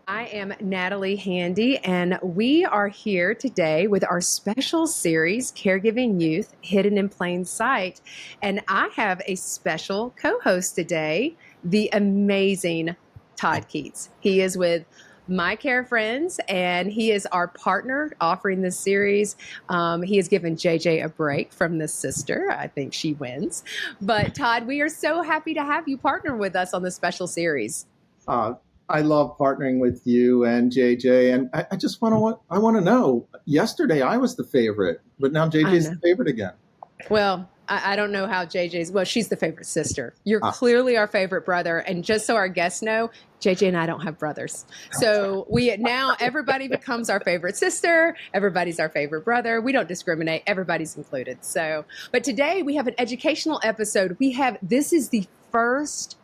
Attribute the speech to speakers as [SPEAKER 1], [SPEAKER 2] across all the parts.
[SPEAKER 1] I am Natalie Handy, and we are here today with our special series, Caregiving Youth, Hidden in Plain Sight. And I have a special co-host today, the amazing Todd Keitz. He is with My Care Friends, and he is our partner offering this series. He has given JJ a break from the sister. I think she wins. But Todd, we are so happy to have you partner with us on this special series.
[SPEAKER 2] I love partnering with you and JJ, and I just want to know. Yesterday I was the favorite, but now JJ's the favorite again.
[SPEAKER 1] Well, I don't know how JJ's. Well, she's the favorite sister. You're clearly our favorite brother, and just so our guests know, JJ and I don't have brothers. So everybody becomes our favorite sister. Everybody's our favorite brother. We don't discriminate. Everybody's included. So, but today we have an educational episode. This is the first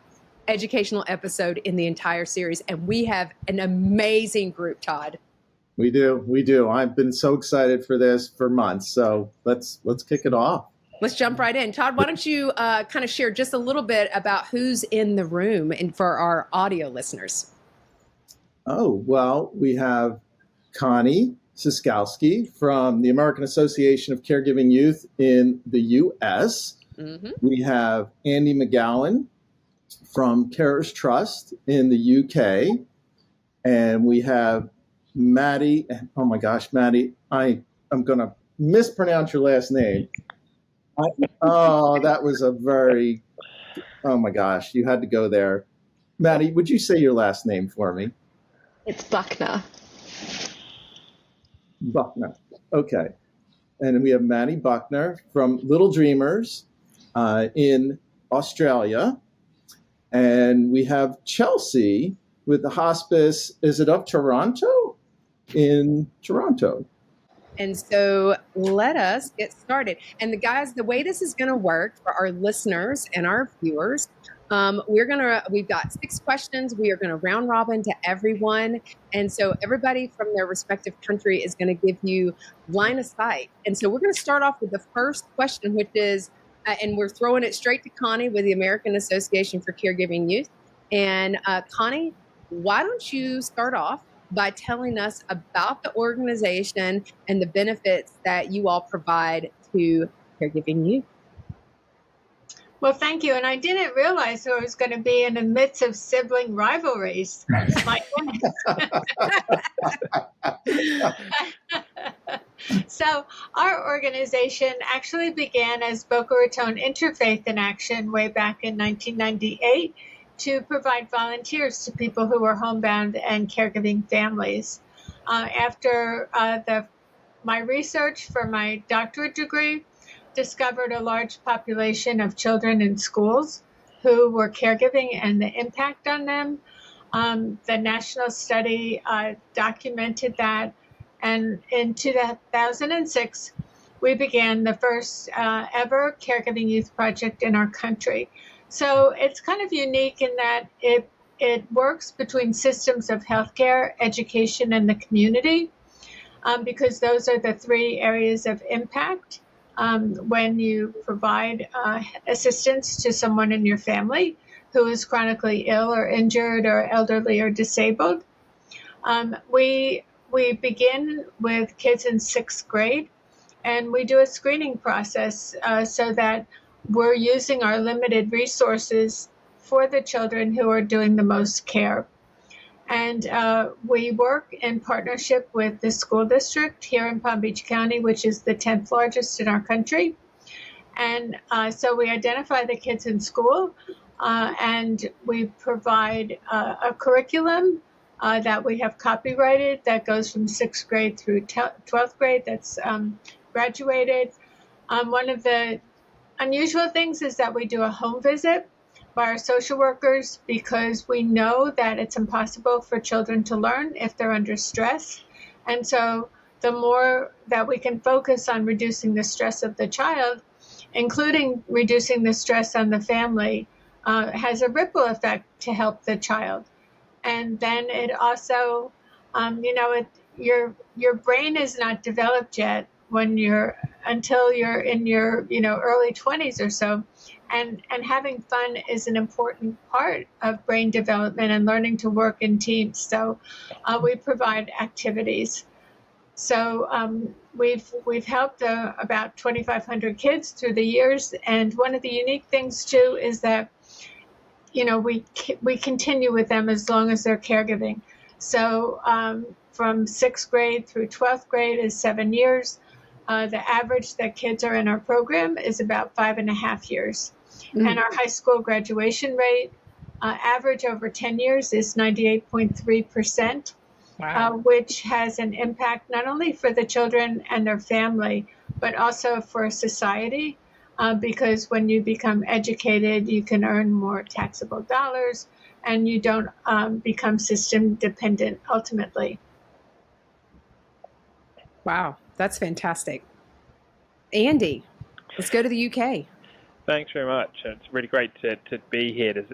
[SPEAKER 1] educational episode in the entire series, and we have an amazing group, Todd.
[SPEAKER 2] We do. I've been so excited for this for months. So let's kick it off.
[SPEAKER 1] Let's jump right in. Todd, why don't you kind of share just a little bit about who's in the room and for our audio listeners?
[SPEAKER 2] Oh, well, we have Connie Siskowski from the American Association of Caregiving Youth in the U.S. Mm-hmm. We have Andy McGowan from Carers Trust in the UK. And we have Maddie. Oh my gosh, Maddie, I'm going to mispronounce your last name. That was oh my gosh, you had to go there. Maddie, would you say your last name for me?
[SPEAKER 3] It's Buchner.
[SPEAKER 2] Buchner. Okay. And we have Maddie Buchner from Little Dreamers in Australia. And we have Chelsea with the hospice, is it of Toronto? In Toronto.
[SPEAKER 1] And so let us get started. And the way this is going to work for our listeners and our viewers, we've got 6 questions. We are going to round robin to everyone. And so everybody from their respective country is going to give you line of sight. And so we're going to start off with the first question, which is, and we're throwing it straight to Connie with the American Association for Caregiving Youth. And Connie, why don't you start off by telling us about the organization and the benefits that you all provide to Caregiving Youth?
[SPEAKER 4] Well, thank you. And I didn't realize I was going to be in the midst of sibling rivalries. My goodness. So our organization actually began as Boca Raton Interfaith in Action way back in 1998 to provide volunteers to people who were homebound and caregiving families. After my research for my doctorate degree, discovered a large population of children in schools who were caregiving and the impact on them. The national study documented that. And in 2006, we began the first ever Caregiving Youth project in our country. So it's kind of unique in that it works between systems of healthcare, education, and the community, because those are the 3 areas of impact when you provide assistance to someone in your family who is chronically ill or injured or elderly or disabled. We begin with kids in 6th grade, and we do a screening process so that we're using our limited resources for the children who are doing the most care. And we work in partnership with the school district here in Palm Beach County, which is the 10th largest in our country. And so we identify the kids in school, and we provide a curriculum that we have copyrighted that goes from 6th grade through 12th grade that's graduated. One of the unusual things is that we do a home visit by our social workers because we know that it's impossible for children to learn if they're under stress. And so the more that we can focus on reducing the stress of the child, including reducing the stress on the family, has a ripple effect to help the child. And then it also, your brain is not developed yet until you're in your, early 20s or so. And having fun is an important part of brain development and learning to work in teams. So we provide activities. So we've helped about 2,500 kids through the years. And one of the unique things too is that, you know, we continue with them as long as they're caregiving. So from 6th grade through 12th grade is 7 years. The average that kids are in our program is about 5.5 years. And our high school graduation rate, average over 10 years, is 98.3%,
[SPEAKER 1] Wow.
[SPEAKER 4] which has an impact not only for the children and their family, but also for society, because when you become educated, you can earn more taxable dollars, and you don't become system dependent ultimately.
[SPEAKER 1] Wow, that's fantastic. Andy, let's go to the UK.
[SPEAKER 5] Thanks very much. It's really great to be here.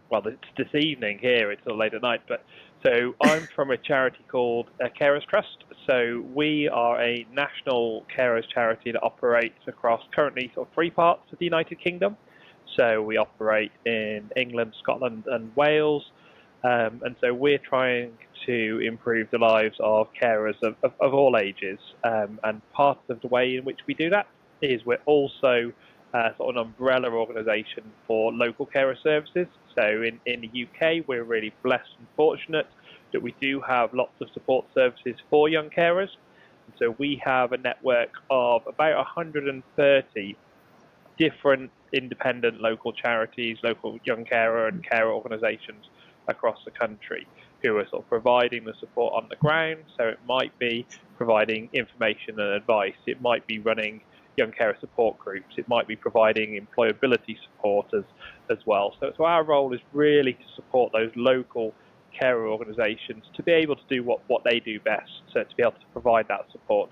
[SPEAKER 5] Well, it's this evening here. It's all late at night. But so I'm from a charity called Carers Trust. So we are a national carers charity that operates across currently sort of 3 parts of the United Kingdom. So we operate in England, Scotland, and Wales. And so we're trying to improve the lives of carers of all ages. And part of the way in which we do that is we're also sort of an umbrella organisation for local carer services. So in the UK, we're really blessed and fortunate that we do have lots of support services for young carers. And so we have a network of about 130 different independent local charities, local young carer and carer organisations across the country who are sort of providing the support on the ground. So it might be providing information and advice. It might be running young carer support groups. It might be providing employability support as well. So our role is really to support those local carer organisations to be able to do what they do best, so to be able to provide that support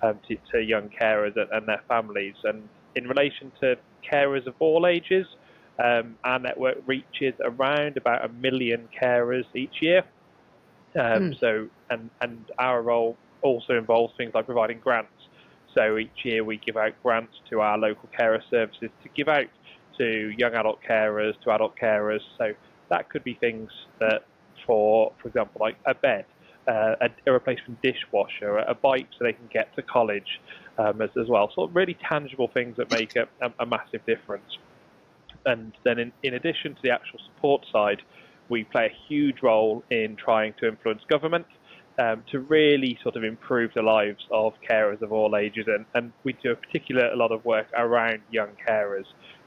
[SPEAKER 5] to young carers and their families. And in relation to carers of all ages, our network reaches around about 1 million carers each year. So our role also involves things like providing grants. So each year we give out grants to our local carer services to give out to young adult carers, to adult carers. So that could be things that, for example, like a bed, a replacement dishwasher, a bike so they can get to college as well. So really tangible things that make a massive difference. And then in addition to the actual support side, we play a huge role in trying to influence government to really sort of improve the lives of carers of all ages. And we do a lot of work around young carers.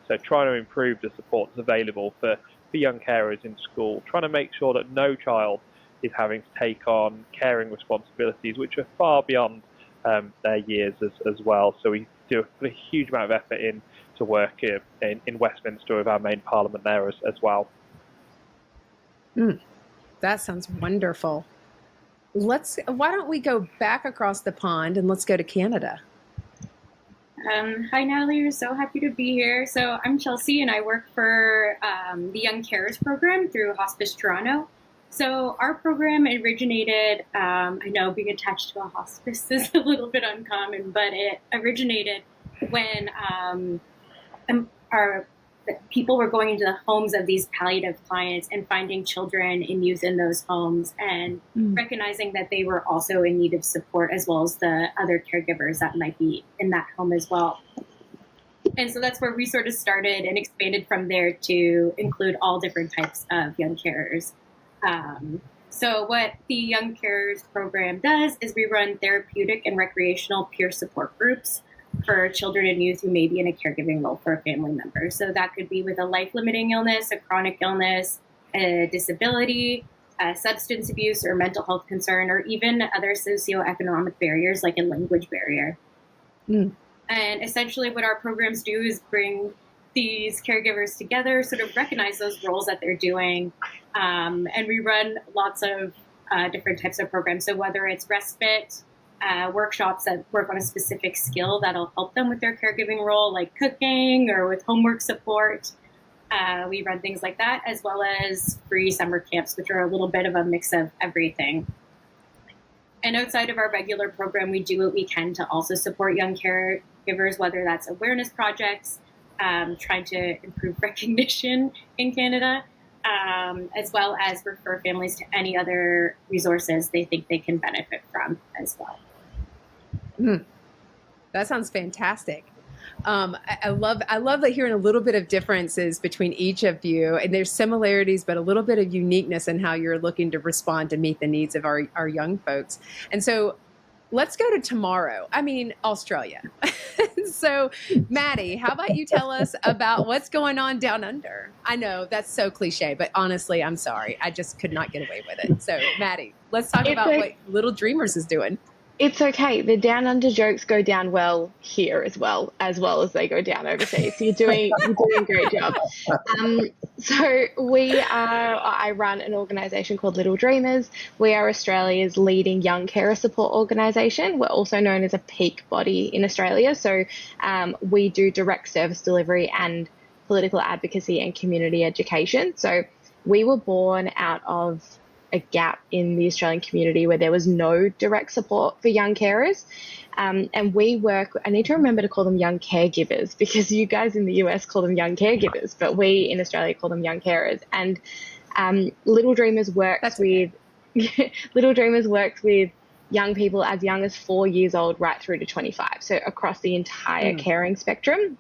[SPEAKER 5] So trying to improve the supports available for young carers in school, trying to make sure that no child is having to take on caring responsibilities which are far beyond their years as well. So we do a huge amount of effort to work in Westminster with our main parliament there as well.
[SPEAKER 1] That sounds wonderful. Why don't we go back across the pond and let's go to Canada?
[SPEAKER 6] Hi, Natalie. We're so happy to be here. So I'm Chelsea, and I work for the Young Carers program through Hospice Toronto. So our program originated, I know being attached to a hospice is a little bit uncommon, but it originated when people were going into the homes of these palliative clients and finding children and youth in those homes and recognizing that they were also in need of support, as well as the other caregivers that might be in that home as well. And so that's where we sort of started and expanded from there to include all different types of young carers. So what the Young Carers program does is we run therapeutic and recreational peer support groups for children and youth who may be in a caregiving role for a family member. So that could be with a life-limiting illness, a chronic illness, a disability, a substance abuse or mental health concern, or even other socioeconomic barriers like a language barrier. And essentially what our programs do is bring these caregivers together, sort of recognize those roles that they're doing. And we run lots of different types of programs. So whether it's respite, workshops that work on a specific skill that'll help them with their caregiving role, like cooking or with homework support. We run things like that, as well as free summer camps, which are a little bit of a mix of everything. And outside of our regular program, we do what we can to also support young caregivers, whether that's awareness projects, trying to improve recognition in Canada, as well as refer families to any other resources they think they can benefit from as well.
[SPEAKER 1] That sounds fantastic. I love hearing a little bit of differences between each of you, and there's similarities, but a little bit of uniqueness in how you're looking to respond to meet the needs of our young folks. And so let's go to tomorrow. I mean, Australia. So Maddie, how about you tell us about what's going on down under? I know that's so cliche, but honestly, I'm sorry. I just could not get away with it. So Maddie, let's talk about what Little Dreamers is doing.
[SPEAKER 3] It's okay. The down under jokes go down well here as well as they go down overseas. So you're doing a great job. So I run an organisation called Little Dreamers. We are Australia's leading young carer support organisation. We're also known as a peak body in Australia. So we do direct service delivery and political advocacy and community education. So we were born out of a gap in the Australian community where there was no direct support for young carers. And we work, I need to remember to call them young caregivers, because you guys in the US call them young caregivers, but we in Australia call them young carers. And Little Dreamers works with young people as young as 4 years old right through to 25. So across the entire caring spectrum.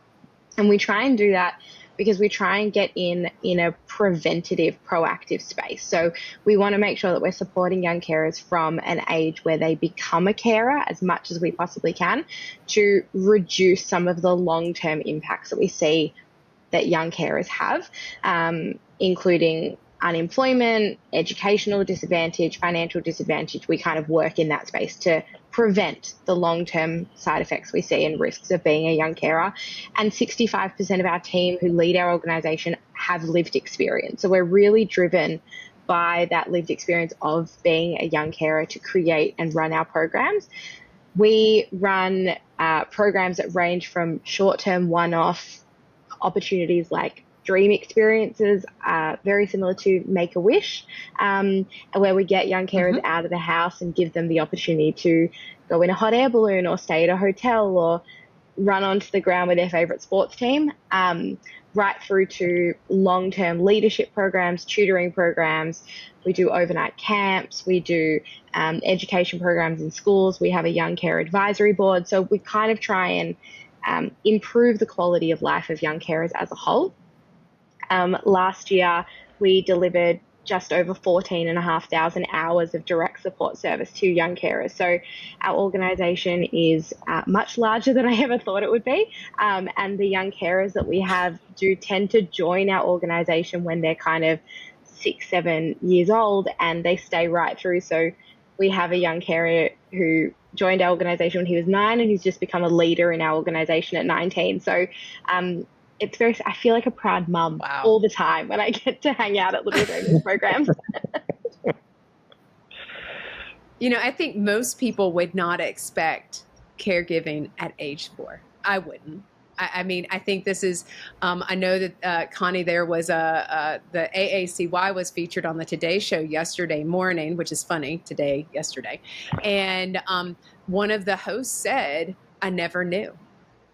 [SPEAKER 3] And we try and do that because we try and get in a preventative, proactive space. So we want to make sure that we're supporting young carers from an age where they become a carer as much as we possibly can, to reduce some of the long-term impacts that we see that young carers have, including unemployment, educational disadvantage, financial disadvantage. We kind of work in that space to prevent the long-term side effects we see and risks of being a young carer. And 65% of our team who lead our organisation have lived experience. So we're really driven by that lived experience of being a young carer to create and run our programs. We run programs that range from short-term one-off opportunities like dream experiences, very similar to Make-A-Wish, where we get young carers out of the house and give them the opportunity to go in a hot air balloon or stay at a hotel or run onto the ground with their favourite sports team, right through to long-term leadership programs, tutoring programs. We do overnight camps. We do education programs in schools. We have a young care advisory board. So we kind of try and improve the quality of life of young carers as a whole. Last year, we delivered just over 14,500 hours of direct support service to young carers. So our organisation is much larger than I ever thought it would be. And the young carers that we have do tend to join our organisation when they're kind of 6-7 years old, and they stay right through. So we have a young carer who joined our organisation when he was 9, and he's just become a leader in our organisation at 19. So it's I feel like a proud mum all the time when I get to hang out at Little Dreamers programs.
[SPEAKER 1] You know, I think most people would not expect caregiving at age 4. I wouldn't. I mean, I think this is, I know that Connie, there was the AACY was featured on the Today Show yesterday morning, which is funny, yesterday. And one of the hosts said, I never knew.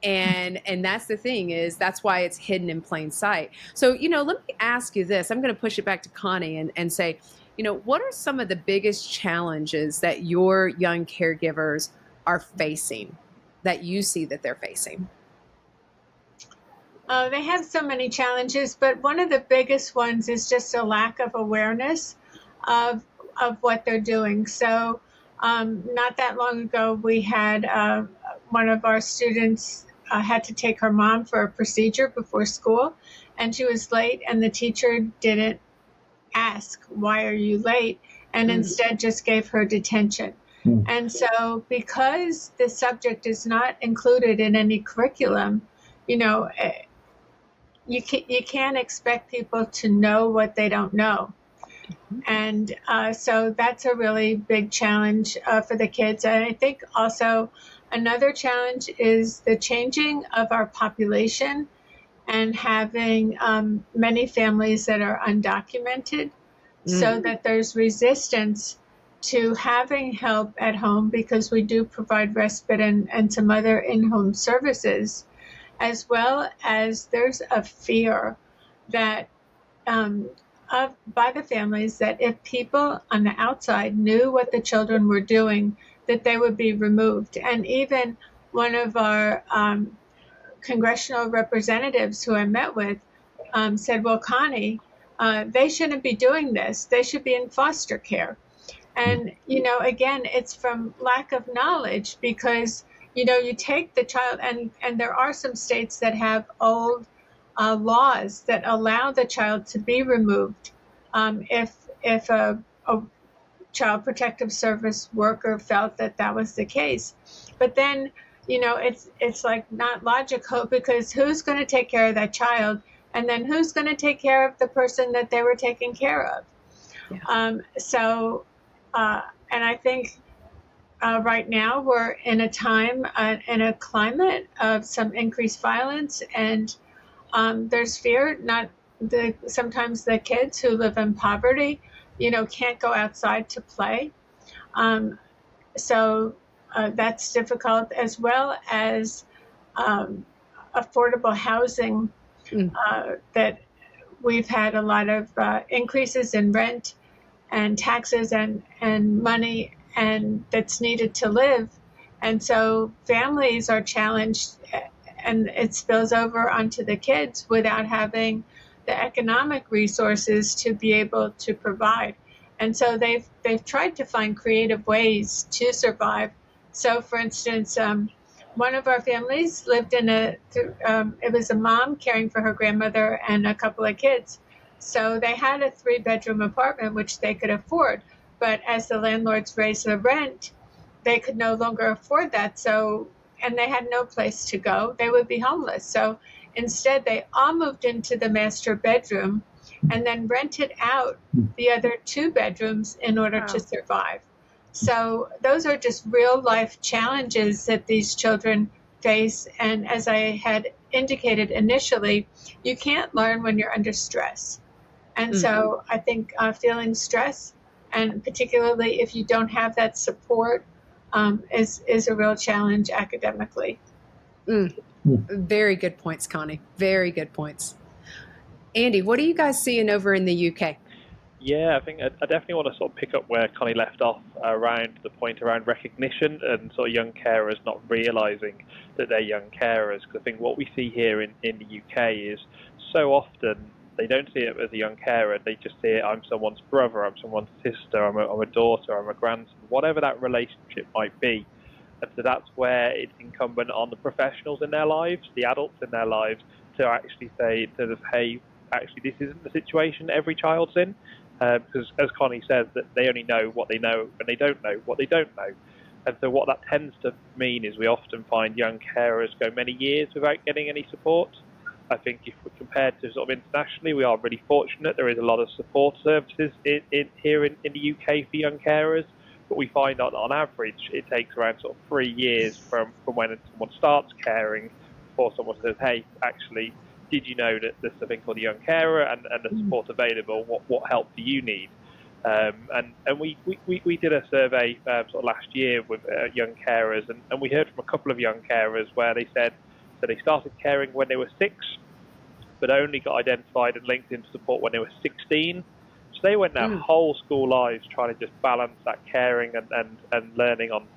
[SPEAKER 1] And that's the thing, is that's why it's hidden in plain sight. So, you know, let me ask you this. I'm going to push it back to Connie and say, you know, what are some of the biggest challenges that your young caregivers are facing, that you see that they're facing?
[SPEAKER 4] They have so many challenges, but one of the biggest ones is just a lack of awareness of what they're doing. So not that long ago, we had one of our students had to take her mom for a procedure before school, and she was late, and the teacher didn't ask, why are you late? And instead just gave her detention. And so because the subject is not included in any curriculum, you know, you can't expect people to know what they don't know. And so that's a really big challenge for the kids. And I think also another challenge is the changing of our population and having many families that are undocumented, so that there's resistance to having help at home, because we do provide respite and some other in-home services. as well as there's a fear that by the families that if people on the outside knew what the children were doing, that they would be removed. And even one of our congressional representatives who I met with said, well, Connie, they shouldn't be doing this. They should be in foster care. And, again, it's from lack of knowledge because, you take the child and there are some states that have old laws that allow the child to be removed if a child protective service worker felt that was the case. But then, it's like not logical because who's going to take care of that child? And then who's going to take care of the person that they were taking care of? Yeah. And I think right now we're in a time, in a climate of some increased violence, and there's fear. Sometimes the kids who live in poverty, can't go outside to play. So that's difficult, as well as affordable housing. That we've had a lot of increases in rent and taxes and money and that's needed to live. And so families are challenged and it spills over onto the kids without having the economic resources to be able to provide. And so they've tried to find creative ways to survive. So for instance, one of our families lived in it was a mom caring for her grandmother and a couple of kids. So they had a 3-bedroom apartment, which they could afford. But as the landlords raised the rent, they could no longer afford that. And they had no place to go. They would be homeless. So instead, they all moved into the master bedroom and then rented out the other 2 bedrooms in order to survive. So those are just real life challenges that these children face. And as I had indicated initially, you can't learn when you're under stress. And so I think feeling stress, and particularly if you don't have that support, is a real challenge academically.
[SPEAKER 1] Very good points, Connie. Very good points. Andy, what are you guys seeing over in the UK?
[SPEAKER 5] Yeah, I think I definitely want to sort of pick up where Connie left off around the point around recognition and sort of young carers not realising that they're young carers. Because I think what we see here in the UK is so often they don't see it as a young carer. They just see it, I'm someone's brother, I'm someone's sister, I'm a daughter, I'm a grandson, whatever that relationship might be. And so that's where it's incumbent on the professionals in their lives, the adults in their lives, to actually say to them, hey, actually this isn't the situation every child's in. Because as Connie says, that they only know what they know and they don't know what they don't know. And so what that tends to mean is we often find young carers go many years without getting any support. I think if we're compared to sort of internationally, we are really fortunate. There is a lot of support services here in the UK for young carers, but we find that on average it takes around sort of 3 years from when someone starts caring before someone says, hey, actually, did you know that there's something called a young carer and the support available? What help do you need? And we did a survey sort of last year with young carers, and we heard from a couple of young carers where they said that they started caring when they were 6, but only got identified and linked into support when they were 16. So they went their whole school lives trying to just balance that caring and learning on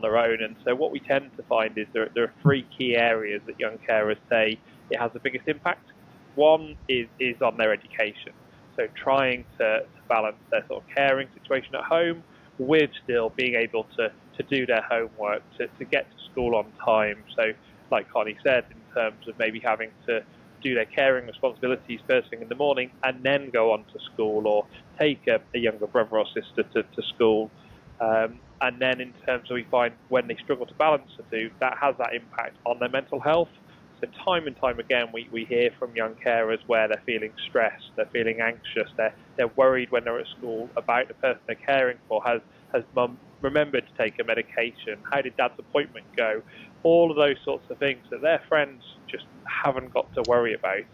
[SPEAKER 5] their own. And so what we tend to find is there are 3 key areas that young carers say it has the biggest impact. One is on their education. So trying to balance their sort of caring situation at home with still being able to do their homework, to get to school on time. So like Connie said, in terms of maybe having to do their caring responsibilities first thing in the morning and then go on to school, or take a younger brother or sister to school. And then in terms of we find when they struggle to balance the two, that has that impact on their mental health. So time and time again, we hear from young carers where they're feeling stressed, they're feeling anxious, they're worried when they're at school about the person they're caring for. Has mum remembered to take a medication? How did dad's appointment go? All of those sorts of things that their friends just haven't got to worry about.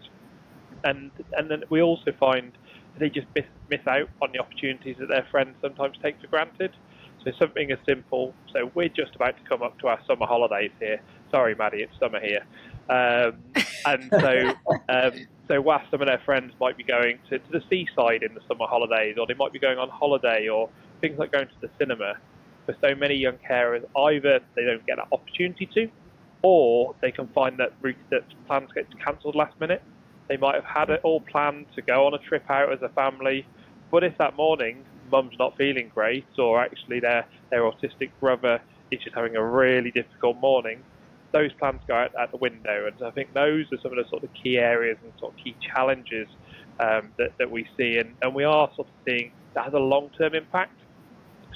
[SPEAKER 5] And then we also find they just miss out on the opportunities that their friends sometimes take for granted. So something as simple, so we're just about to come up to our summer holidays here. Sorry, Maddie, it's summer here. And so whilst some of their friends might be going to the seaside in the summer holidays, or they might be going on holiday, or things like going to the cinema, for so many young carers, either they don't get that opportunity to, or they can find that plans get cancelled last minute. They might have had it all planned to go on a trip out as a family, but if that morning mum's not feeling great, or actually their autistic brother is just having a really difficult morning, those plans go out the window. And I think those are some of the sort of key areas and sort of key challenges that we see, and we are sort of seeing that has a long-term impact.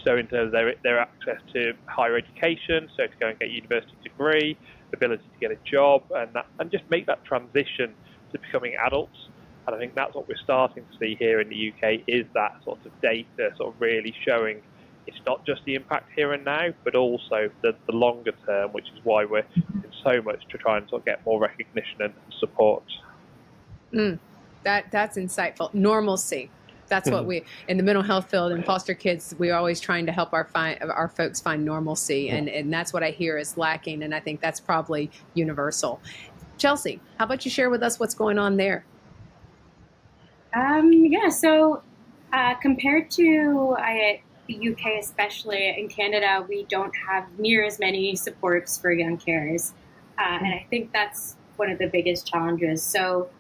[SPEAKER 5] So in terms of their access to higher education, so to go and get a university degree, the ability to get a job, and just make that transition to becoming adults. And I think that's what we're starting to see here in the UK, is that sort of data sort of really showing it's not just the impact here and now, but also the longer term, which is why we're doing so much to try and sort of get more recognition and support.
[SPEAKER 1] That's insightful. Normalcy. That's what we, in the mental health field and foster kids, we're always trying to help our folks find normalcy. And that's what I hear is lacking. And I think that's probably universal. Chelsea, how about you share with us what's going on there?
[SPEAKER 6] So compared to the UK, especially in Canada, we don't have near as many supports for young carers. And I think that's one of the biggest challenges. So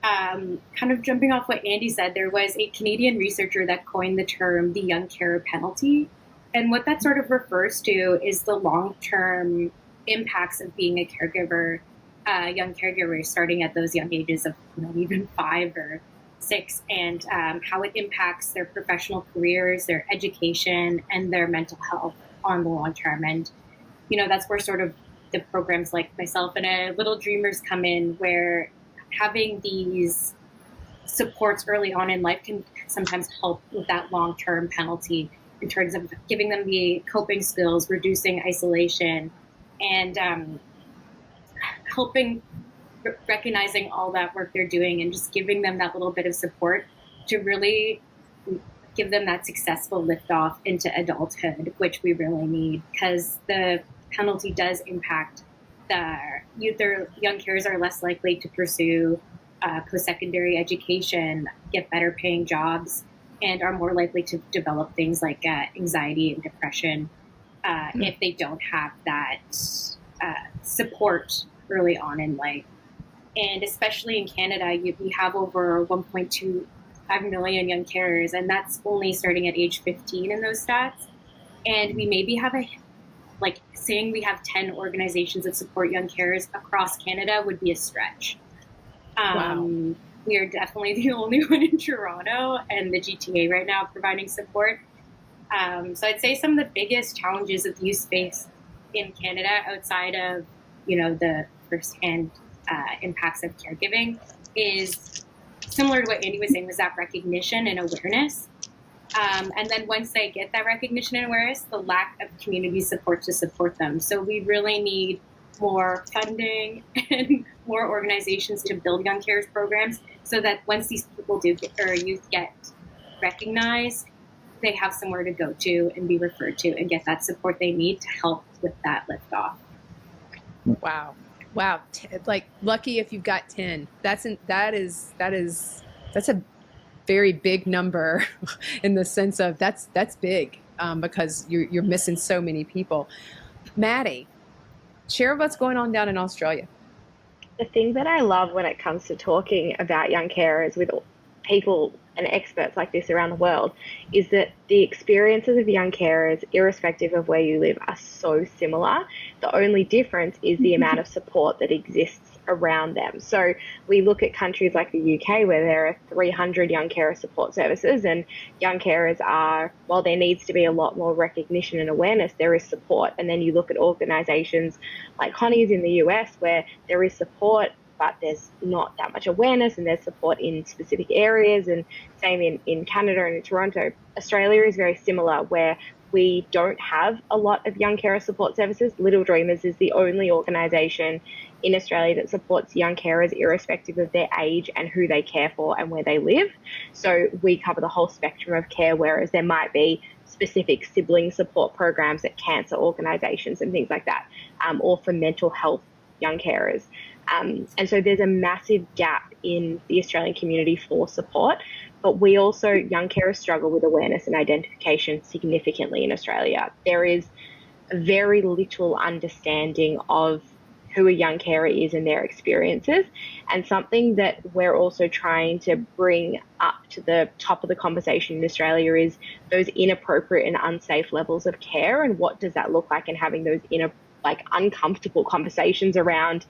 [SPEAKER 6] kind of jumping off what Andy said, there was a Canadian researcher that coined the term the young carer penalty. And what that sort of refers to is the long-term impacts of being a caregiver, young caregiver, starting at those young ages of even 5 or 6, and how it impacts their professional careers, their education, and their mental health on the long term. And, that's where sort of the programs like myself and Little Dreamers come in, where having these supports early on in life can sometimes help with that long-term penalty in terms of giving them the coping skills, reducing isolation, and helping recognizing all that work they're doing and just giving them that little bit of support to really give them that successful liftoff into adulthood, which we really need, because the penalty does impact their young carers are less likely to pursue post-secondary education, get better paying jobs, and are more likely to develop things like anxiety and depression if they don't have that support early on in life. And especially in Canada, we have over 1.25 million young carers, and that's only starting at age 15 in those stats. And we maybe have saying we have 10 organizations that support young carers across Canada would be a stretch.
[SPEAKER 1] Wow.
[SPEAKER 6] We are definitely the only one in Toronto and the GTA right now providing support. So I'd say some of the biggest challenges that youth face in Canada, outside of the firsthand impacts of caregiving, is similar to what Andy was saying, was that recognition and awareness. And then once they get that recognition and awareness, the lack of community support to support them. So we really need more funding and more organizations to build young carers programs, so that once these people youth get recognized, they have somewhere to go to and be referred to and get that support they need to help with that liftoff.
[SPEAKER 1] Wow. Lucky if you've got 10. That's a very big number in the sense of that's big because you're missing so many people. Maddie, share what's going on down in Australia.
[SPEAKER 3] The thing that I love when it comes to talking about young carers with people and experts like this around the world is that the experiences of young carers, irrespective of where you live, are so similar. The only difference is the amount of support that exists around them. So we look at countries like the UK, where there are 300 young carer support services, and young carers are, while there needs to be a lot more recognition and awareness, there is support. And then you look at organizations like Connie's in the US, where there is support, but there's not that much awareness, and there's support in specific areas, and same in Canada and in Toronto. Australia is very similar, where we don't have a lot of young carer support services. Little Dreamers is the only organisation in Australia that supports young carers irrespective of their age and who they care for and where they live. So we cover the whole spectrum of care, whereas there might be specific sibling support programs at cancer organisations and things like that, or for mental health young carers. And so there's a massive gap in the Australian community for support. But we also, young carers struggle with awareness and identification significantly in Australia. There is a very little understanding of who a young carer is and their experiences. And something that we're also trying to bring up to the top of the conversation in Australia is those inappropriate and unsafe levels of care, and what does that look like, and having those uncomfortable conversations around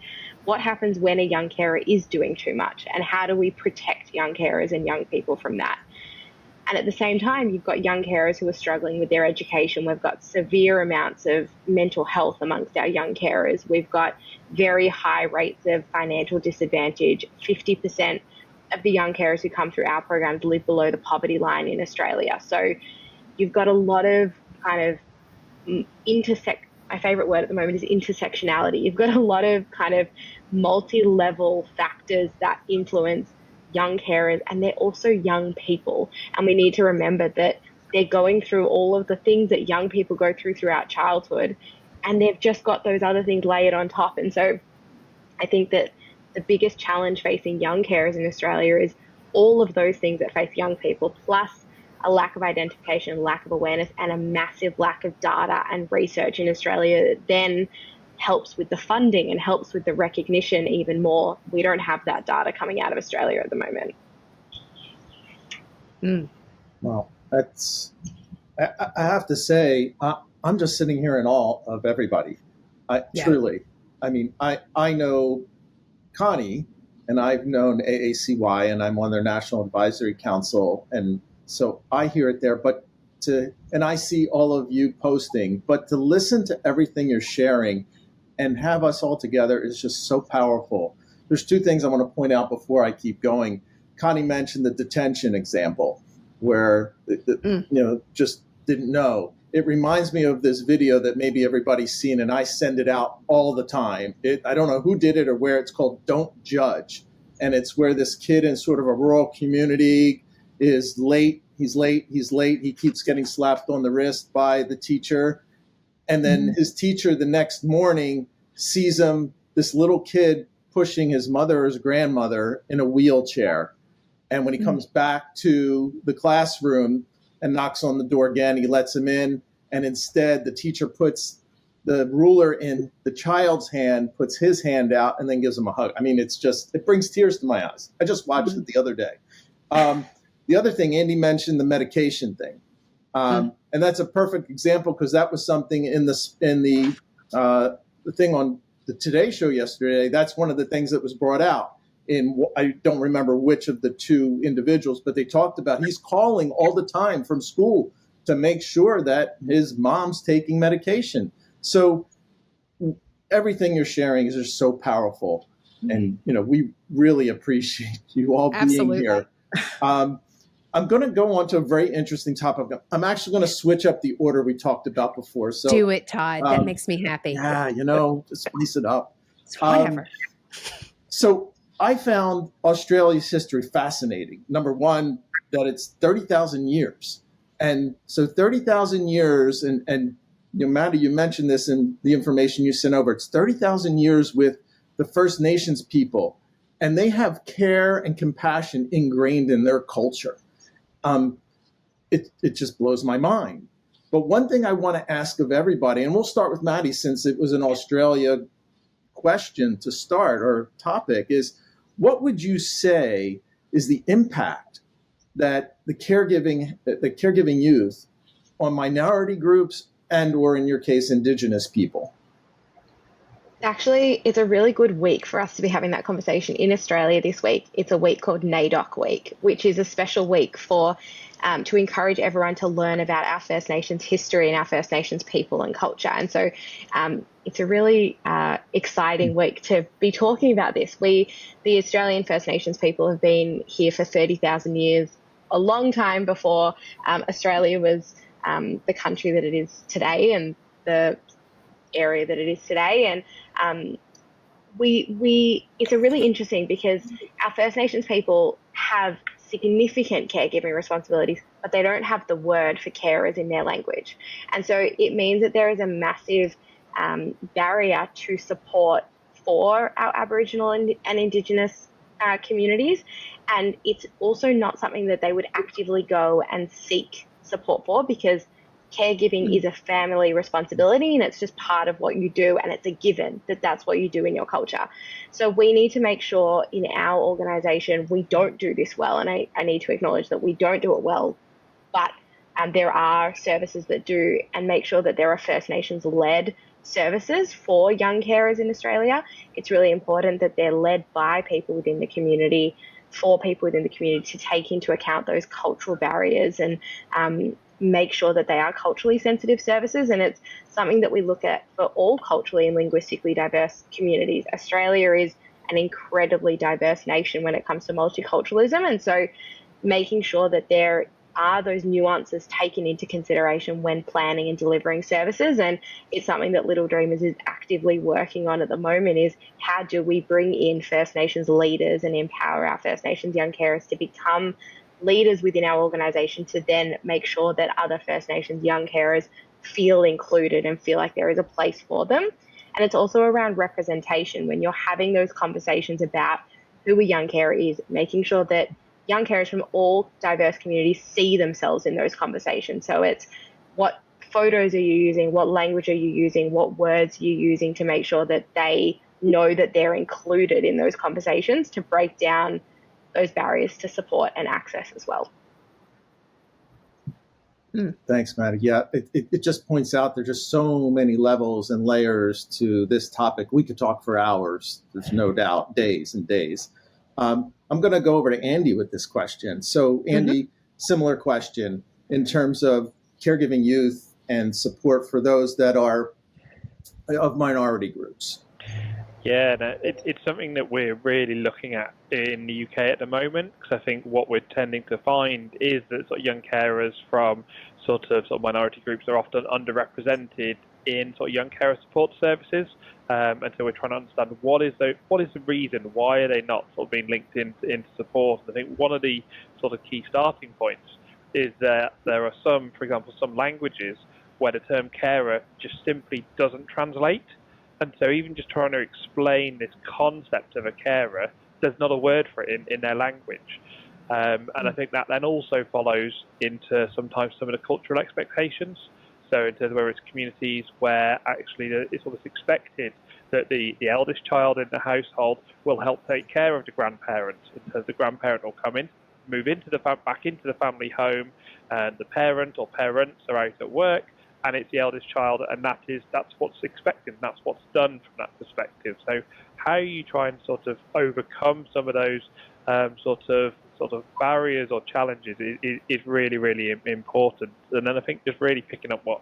[SPEAKER 3] what happens when a young carer is doing too much, and how do we protect young carers and young people from that. And at the same time, you've got young carers who are struggling with their education. We've got severe amounts of mental health amongst our young carers. We've got very high rates of financial disadvantage. 50% of the young carers who come through our programs live below the poverty line in Australia. So you've got a lot of kind of my favorite word at the moment is intersectionality. You've got a lot of kind of multi-level factors that influence young carers, and they're also young people. And we need to remember that they're going through all of the things that young people go through throughout childhood, and they've just got those other things layered on top. And so I think that the biggest challenge facing young carers in Australia is all of those things that face young people, plus a lack of identification, lack of awareness, and a massive lack of data and research in Australia that then helps with the funding and helps with the recognition even more. We don't have that data coming out of Australia at the moment.
[SPEAKER 2] Well, I have to say, I'm just sitting here in awe of everybody. Truly. I mean, I know Connie, and I've known AACY, and I'm on their National Advisory Council, and so I hear it there, and I see all of you posting, but to listen to everything you're sharing and have us all together is just so powerful. There's two things I want to point out before I keep going. Connie mentioned the detention example where, just didn't know. It reminds me of this video that maybe everybody's seen, and I send it out all the time. I don't know who did it or where. It's called Don't Judge. And it's where this kid in sort of a rural community is late. He's late. He keeps getting slapped on the wrist by the teacher. And then his teacher the next morning sees him, this little kid, pushing his mother or his grandmother in a wheelchair. And when he comes back to the classroom and knocks on the door again, he lets him in. And instead, the teacher puts the ruler in the child's hand, puts his hand out, and then gives him a hug. I mean, it brings tears to my eyes. I just watched it the other day. The other thing, Andy mentioned the medication thing. And that's a perfect example, because that was something in the thing on the Today Show yesterday. That's one of the things that was brought out. I don't remember which of the two individuals, but they talked about he's calling all the time from school to make sure that his mom's taking medication. So everything you're sharing is just so powerful. And, we really appreciate you all being here. I'm going to go on to a very interesting topic. I'm actually going to switch up the order we talked about before. So
[SPEAKER 1] do it, Todd. That makes me happy.
[SPEAKER 2] Yeah, just spice it up.
[SPEAKER 1] Whatever.
[SPEAKER 2] So I found Australia's history fascinating. Number one, that it's 30,000 years. And so 30,000 years, and Maddie, you mentioned this in the information you sent over. It's 30,000 years with the First Nations people, and they have care and compassion ingrained in their culture. It just blows my mind. But one thing I want to ask of everybody, and we'll start with Maddie since it was an Australia question to start, or topic, is what would you say is the impact that the caregiving youth on minority groups and, or in your case, Indigenous people?
[SPEAKER 3] Actually, it's a really good week for us to be having that conversation in Australia this week. It's a week called NAIDOC Week, which is a special week for to encourage everyone to learn about our First Nations history and our First Nations people and culture. And so it's a really exciting week to be talking about this. The Australian First Nations people have been here for 30,000 years, a long time before Australia was the country that it is today and the area that it is today. And it's a really interesting because our First Nations people have significant caregiving responsibilities, but they don't have the word for carers in their language. And so it means that there is a massive barrier to support for our Aboriginal and Indigenous communities, and it's also not something that they would actively go and seek support for, because caregiving is a family responsibility and it's just part of what you do, and it's a given that that's what you do in your culture. So we need to make sure in our organisation we don't do this well, and I need to acknowledge that we don't do it well, but there are services that do, and make sure that there are First Nations led services for young carers in Australia. It's really important that they're led by people within the community, for people within the community, to take into account those cultural barriers and make sure that they are culturally sensitive services. And it's something that we look at for all culturally and linguistically diverse communities. Australia is an incredibly diverse nation when it comes to multiculturalism, and so making sure that there are those nuances taken into consideration when planning and delivering services. And it's something that Little Dreamers is actively working on at the moment, is how do we bring in First Nations leaders and empower our First Nations young carers to become leaders within our organisation, to then make sure that other First Nations young carers feel included and feel like there is a place for them. And it's also around representation. When you're having those conversations about who a young carer is, making sure that young carers from all diverse communities see themselves in those conversations. So it's what photos are you using, what language are you using, what words are you using, to make sure that they know that they're included in those conversations, to break down those barriers to support and access as well.
[SPEAKER 2] Thanks, Maddie. Yeah, it just points out there's just so many levels and layers to this topic. We could talk for hours, there's no doubt, days and days. I'm going to go over to Andy with this question. So, Andy, similar question in terms of caregiving youth and support for those that are of minority groups.
[SPEAKER 5] Yeah, no, it's something that we're really looking at in the UK at the moment, because I think what we're tending to find is that sort of young carers from sort of minority groups are often underrepresented in sort of young carer support services, and so we're trying to understand what is the reason, why are they not sort of being linked into support. And I think one of the sort of key starting points is that there are some, for example, some languages where the term carer just simply doesn't translate. And so even just trying to explain this concept of a carer, there's not a word for it in their language. And I think that then also follows into sometimes some of the cultural expectations. So in terms of where it's communities where actually it's almost expected that the eldest child in the household will help take care of the grandparent. In terms of the grandparent will come in, move into back into the family home, and the parent or parents are out at work, and it's the eldest child, and that's what's expected, and that's what's done from that perspective. So how you try and sort of overcome some of those sort of barriers or challenges is really, really important. And then I think just really picking up what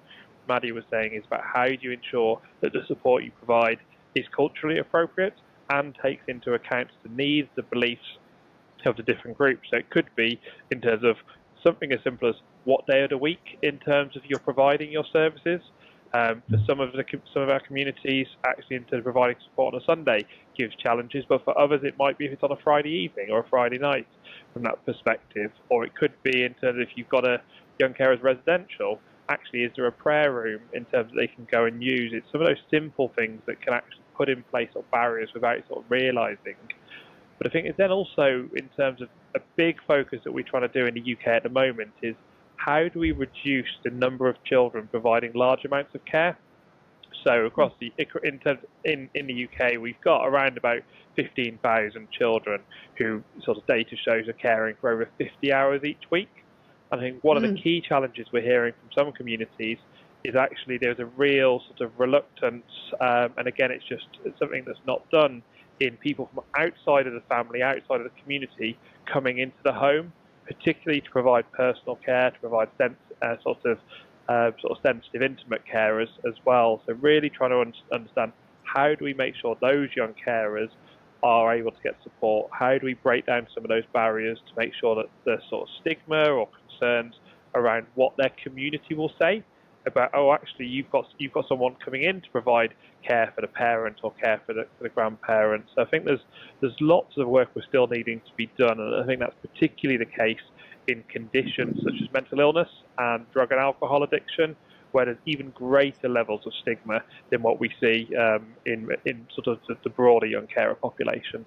[SPEAKER 5] Maddie was saying is about how do you ensure that the support you provide is culturally appropriate and takes into account the needs, the beliefs of the different groups. So it could be in terms of something as simple as what day of the week in terms of you're providing your services. For some of our communities, actually, in terms of providing support on a Sunday gives challenges, but for others it might be if it's on a Friday evening or a Friday night from that perspective. Or it could be in terms of if you've got a young carer's residential, actually is there a prayer room in terms of they can go and use. It's some of those simple things that can actually put in place sort of barriers without sort of realising. But I think it's then also in terms of a big focus that we're trying to do in the UK at the moment is how do we reduce the number of children providing large amounts of care? So across in the UK, we've got around about 15,000 children who sort of data shows are caring for over 50 hours each week. I think one of the key challenges we're hearing from some communities is actually there's a real sort of reluctance, and again, it's something that's not done in people from outside of the family, outside of the community, coming into the home, particularly to provide personal care, to provide sort of sensitive, intimate care as well. So really trying to understand how do we make sure those young carers are able to get support? How do we break down some of those barriers to make sure that the sort of stigma or concerns around what their community will say about, oh, actually you've got someone coming in to provide care for the parent or care for the grandparent. So I think there's lots of work we're still needing to be done, and I think that's particularly the case in conditions such as mental illness and drug and alcohol addiction, where there's even greater levels of stigma than what we see in sort of the broader young carer population.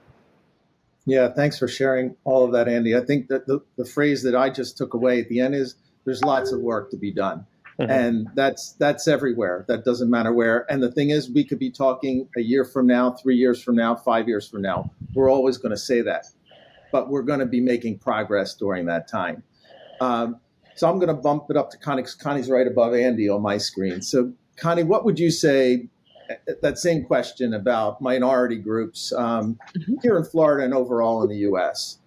[SPEAKER 2] Yeah, thanks for sharing all of that, Andy. I think that the phrase that I just took away at the end is there's lots of work to be done. Mm-hmm. And that's everywhere. That doesn't matter where. And the thing is, we could be talking a year from now, 3 years from now, 5 years from now. We're always going to say that. But we're going to be making progress during that time. So I'm going to bump it up to Connie. Connie's right above Andy on my screen. So Connie, what would you say, that same question about minority groups here in Florida and overall in the U.S.?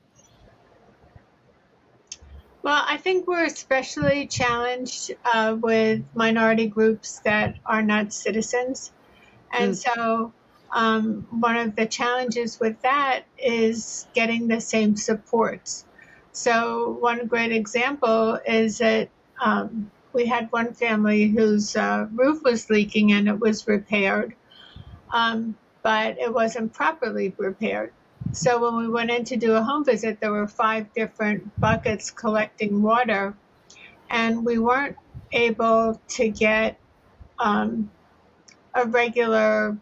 [SPEAKER 4] Well, I think we're especially challenged with minority groups that are not citizens. And so one of the challenges with that is getting the same supports. So one great example is that we had one family whose roof was leaking and it was repaired, but it wasn't properly repaired. So when we went in to do a home visit, there were 5 different buckets collecting water, and we weren't able to get a regular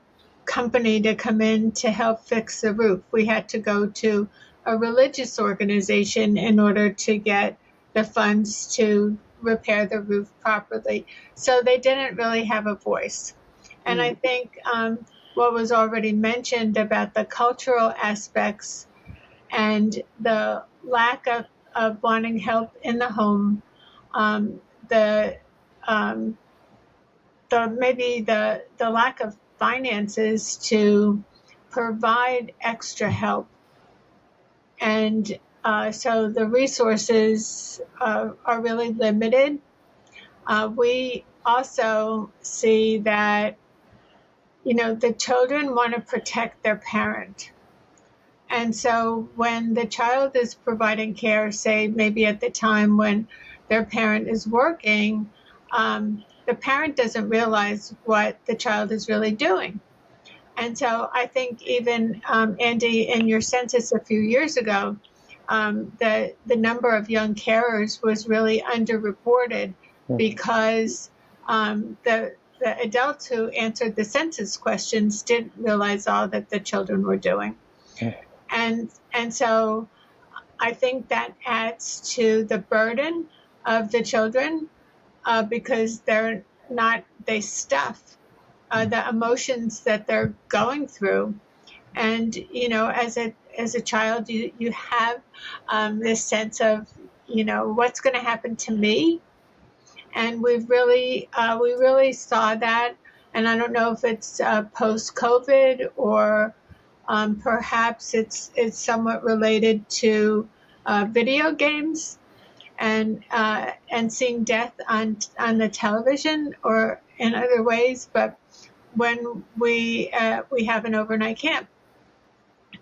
[SPEAKER 4] company to come in to help fix the roof. We had to go to a religious organization in order to get the funds to repair the roof properly. So they didn't really have a voice. And I think what was already mentioned about the cultural aspects and the lack of wanting help in the home, maybe the lack of finances to provide extra help. And so the resources are really limited. We also see that, the children want to protect their parent. And so when the child is providing care, say maybe at the time when their parent is working, the parent doesn't realize what the child is really doing. And so I think even, Andy, in your census a few years ago, the number of young carers was really underreported because the adults who answered the census questions didn't realize all that the children were doing. And so I think that adds to the burden of the children because they stuff the emotions that they're going through. And, as a child, you have this sense of, what's going to happen to me? And we really saw that. And I don't know if it's post-COVID or perhaps it's somewhat related to video games and seeing death on the television or in other ways. But when we have an overnight camp,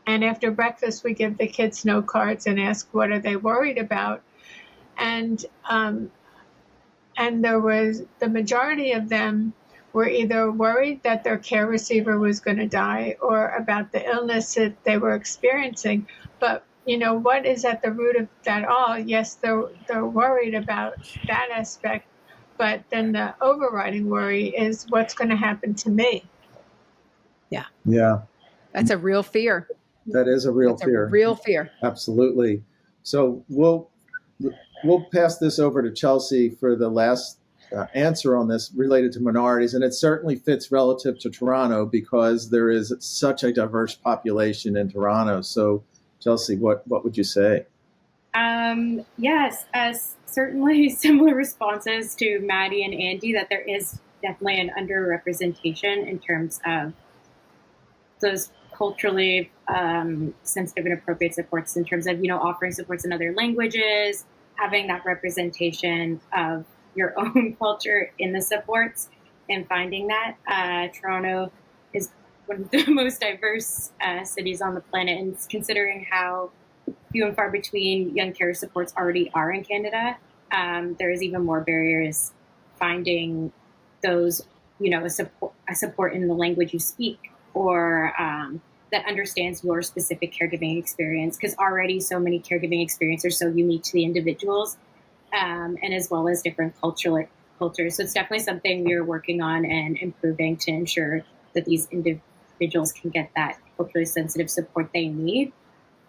[SPEAKER 4] and after breakfast we give the kids note cards and ask what are they worried about, and there was the majority of them were either worried that their care receiver was going to die or about the illness that they were experiencing. But what is at the root of that all? Yes, they're worried about that aspect, but then the overriding worry is what's going to happen to me.
[SPEAKER 2] Yeah.
[SPEAKER 1] That's a real fear.
[SPEAKER 2] That is a real fear.
[SPEAKER 1] A real fear.
[SPEAKER 2] Absolutely. So we'll pass this over to Chelsea for the last answer on this related to minorities. And it certainly fits relative to Toronto because there is such a diverse population in Toronto. So Chelsea, what would you say?
[SPEAKER 6] Yes, certainly similar responses to Maddie and Andy, that there is definitely an underrepresentation in terms of those culturally sensitive and appropriate supports, in terms of, offering supports in other languages, having that representation of your own culture in the supports, and finding that. Toronto is one of the most diverse cities on the planet, and considering how few and far between young care supports already are in Canada, there is even more barriers finding those, a support in the language you speak, or that understands your specific caregiving experience, because already so many caregiving experiences are so unique to the individuals, and as well as different cultures. So it's definitely something we're working on and improving to ensure that these individuals can get that culturally sensitive support they need.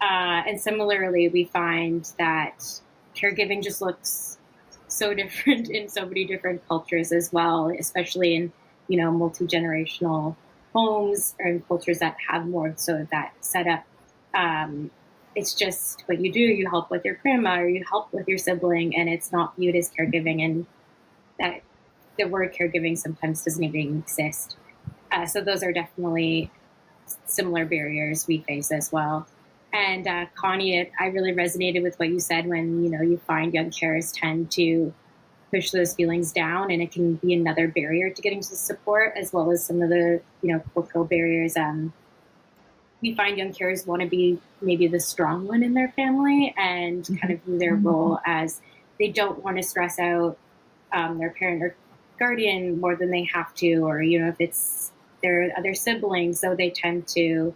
[SPEAKER 6] And similarly, we find that caregiving just looks so different in so many different cultures as well, especially in, multi-generational homes or in cultures that have more so of that setup. It's just what you do. You help with your grandma or you help with your sibling, and it's not viewed as caregiving, and that the word caregiving sometimes doesn't even exist. So those are definitely similar barriers we face as well. And Connie, I really resonated with what you said when, you find young carers tend to push those feelings down, and it can be another barrier to getting to support, as well as some of the, cultural barriers. We find young carers want to be maybe the strong one in their family and kind of view their role as they don't want to stress out their parent or guardian more than they have to, or, if it's their other siblings. So they tend to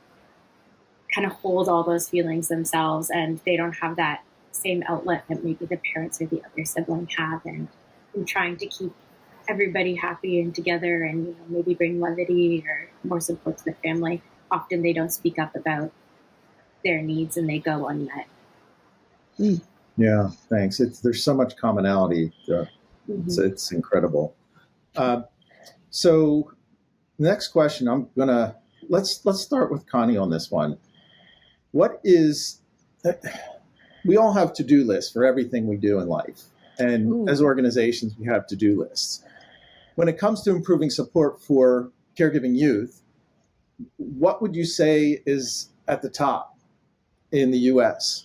[SPEAKER 6] kind of hold all those feelings themselves, and they don't have that same outlet that maybe the parents or the other sibling have. And trying to keep everybody happy and together and maybe bring levity or more support to the family, often they don't speak up about their needs and they go unmet.
[SPEAKER 2] Yeah, thanks. There's so much commonality. It's incredible. So next question, let's start with Connie on this one. We all have to-do lists for everything we do in life. And as organizations, we have to-do lists. When it comes to improving support for caregiving youth, what would you say is at the top in the U.S.?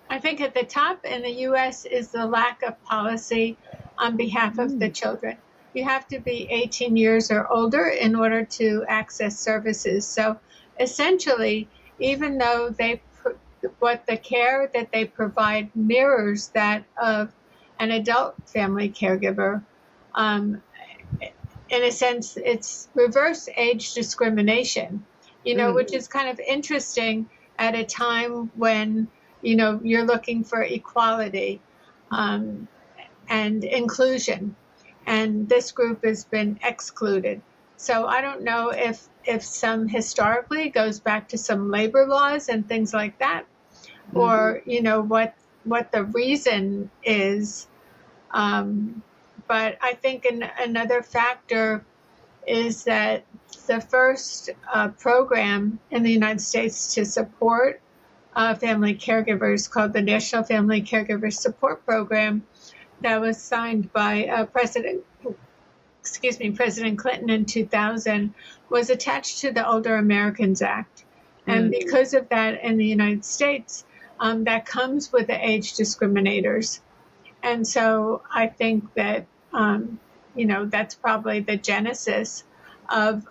[SPEAKER 4] I think at the top in the U.S. is the lack of policy on behalf of the children. You have to be 18 years or older in order to access services. So essentially, even though what the care that they provide mirrors that of an adult family caregiver, in a sense, it's reverse age discrimination, which is kind of interesting at a time when, you're looking for equality and inclusion. And this group has been excluded. So I don't know if some historically goes back to some labor laws and things like that, or, what the reason is. But I think another factor is that the first program in the United States to support family caregivers, called the National Family Caregiver Support Program, that was signed by President Clinton in 2000, was attached to the Older Americans Act. And because of that in the United States, that comes with the age discriminators. And so I think that, that's probably the genesis of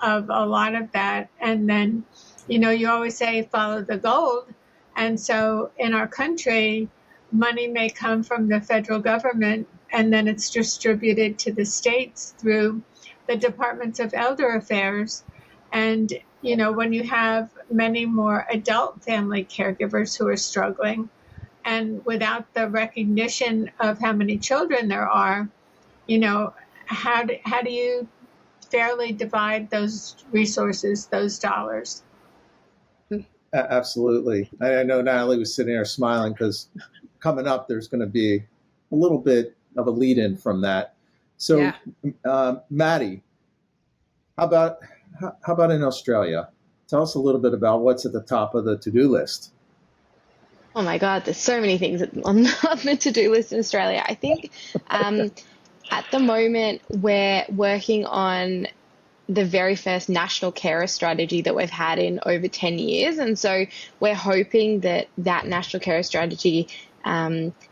[SPEAKER 4] a lot of that. And then, you always say follow the gold. And so in our country, money may come from the federal government, and then it's distributed to the states through the Departments of Elder Affairs. And, when you have many more adult family caregivers who are struggling, and without the recognition of how many children there are, how do you fairly divide those resources, those dollars?
[SPEAKER 2] Absolutely. I know Natalie was sitting there smiling because coming up, there's going to be a little bit of a lead-in from that. So, Maddie, how about in Australia? Tell us a little bit about what's at the top of the to-do list.
[SPEAKER 3] Oh my God, there's so many things on the to-do list in Australia. I think at the moment we're working on the very first national carer strategy that we've had in over 10 years. And so we're hoping that national carer strategy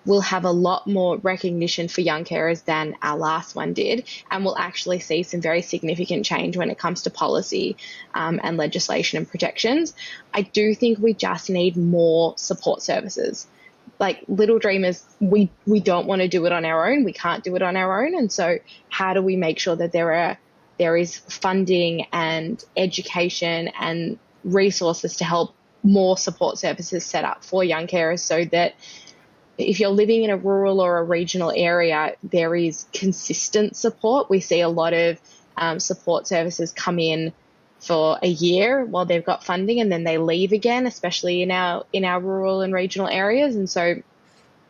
[SPEAKER 3] will have a lot more recognition for young carers than our last one did, and we'll actually see some very significant change when it comes to policy and legislation and protections. I do think we just need more support services. Like Little Dreamers, we don't want to do it on our own. We can't do it on our own. And so how do we make sure that there is funding and education and resources to help more support services set up for young carers so that if you're living in a rural or a regional area, there is consistent support. We see a lot of support services come in for a year while they've got funding, and then they leave again, especially in our rural and regional areas. And so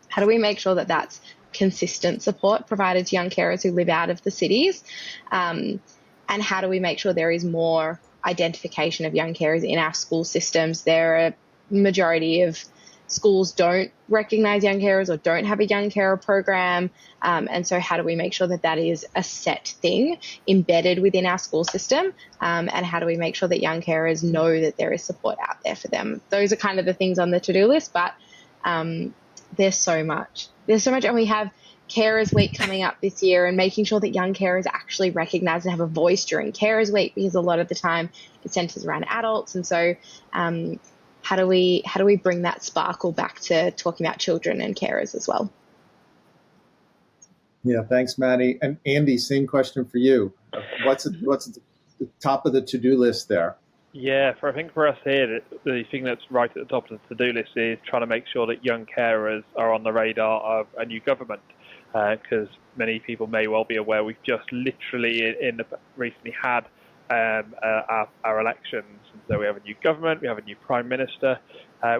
[SPEAKER 3] how do we make sure that that's consistent support provided to young carers who live out of the cities? And how do we make sure there is more identification of young carers in our school systems? There are a majority of schools don't recognise young carers or don't have a young carer program. And so how do we make sure that that is a set thing embedded within our school system? And how do we make sure that young carers know that there is support out there for them? Those are kind of the things on the to-do list, but there's so much. And we have Carers Week coming up this year, and making sure that young carers actually recognise and have a voice during Carers Week, because a lot of the time it centres around adults. And so how do we bring that sparkle back to talking about children and carers as well?
[SPEAKER 2] Yeah, thanks, Maddie. And Andy, same question for you. What's at the top of the to-do list there?
[SPEAKER 5] Yeah, I think for us here, the thing that's right at the top of the to-do list is trying to make sure that young carers are on the radar of a new government, because many people may well be aware we've just literally recently had our elections. And so we have a new government, we have a new Prime Minister,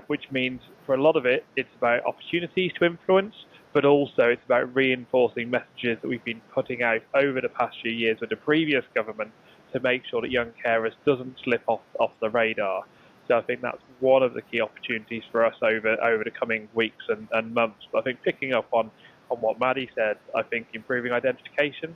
[SPEAKER 5] which means for a lot of it, it's about opportunities to influence, but also it's about reinforcing messages that we've been putting out over the past few years with the previous government to make sure that young carers doesn't slip off the radar. So I think that's one of the key opportunities for us over the coming weeks and months. But I think picking up on what Maddie said, I think improving identification.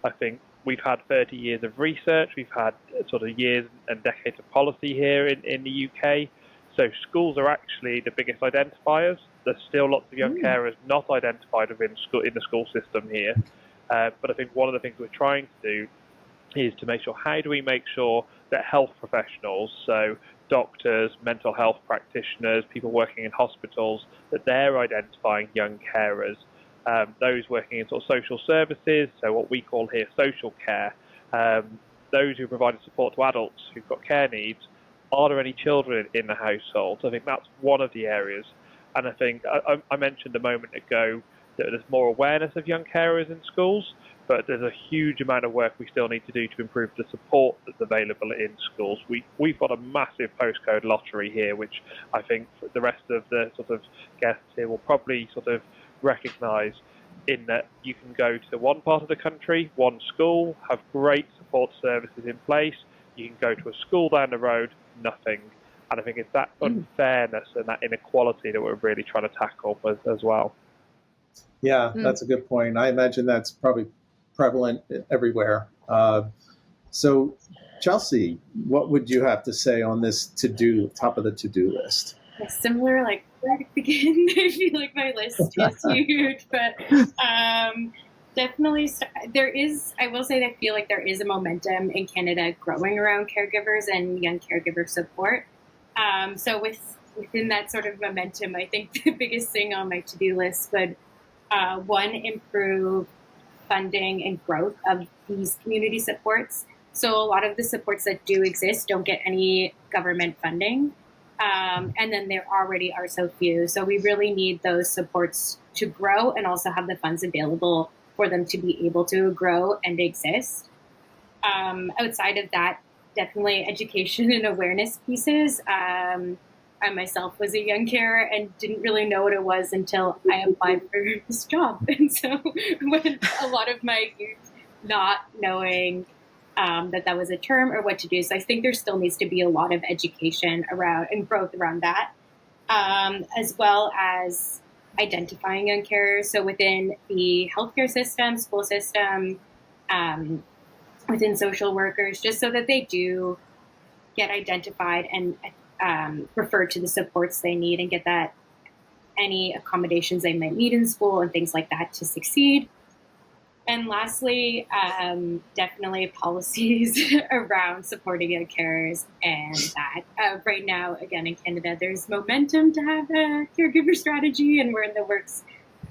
[SPEAKER 5] I think we've had 30 years of research, we've had sort of years and decades of policy here in the UK. So schools are actually the biggest identifiers. There's still lots of young carers not identified in the school system here. But I think one of the things we're trying to do is to make sure, how do we make sure that health professionals, so doctors, mental health practitioners, people working in hospitals, that they're identifying young carers, those working in sort of social services, so what we call here social care, those who provide support to adults who've got care needs. Are there any children in the household? So I think that's one of the areas. And I think I mentioned a moment ago that there's more awareness of young carers in schools, but there's a huge amount of work we still need to do to improve the support that's available in schools. We've got a massive postcode lottery here, which I think the rest of the sort of guests here will probably sort of recognise, in that you can go to one part of the country, one school, have great support services in place. You can go to a school down the road, nothing. And I think it's that unfairness and that inequality that we're really trying to tackle as well.
[SPEAKER 2] Yeah, that's a good point. I imagine that's probably prevalent everywhere. So, Chelsea, what would you have to say on this top of the to-do list?
[SPEAKER 6] Yeah, similar, like where to begin? I feel like my list is huge, but definitely I will say that I feel like there is a momentum in Canada growing around caregivers and young caregiver support. So within that sort of momentum, I think the biggest thing on my to-do list would, one, improve funding and growth of these community supports. So a lot of the supports that do exist don't get any government funding. And then there already are so few. So we really need those supports to grow and also have the funds available for them to be able to grow and exist. Outside of that, definitely education and awareness pieces. I myself was a young carer and didn't really know what it was until I applied for this job. And so when a lot of my youth not knowing that was a term or what to do. So I think there still needs to be a lot of education around and growth around that, as well as identifying young carers. So within the healthcare system, school system, within social workers, just so that they do get identified and referred to the supports they need and get that any accommodations they might need in school and things like that to succeed. And lastly, definitely policies around supporting young carers, and that right now, again, in Canada, there's momentum to have a caregiver strategy, and we're in the works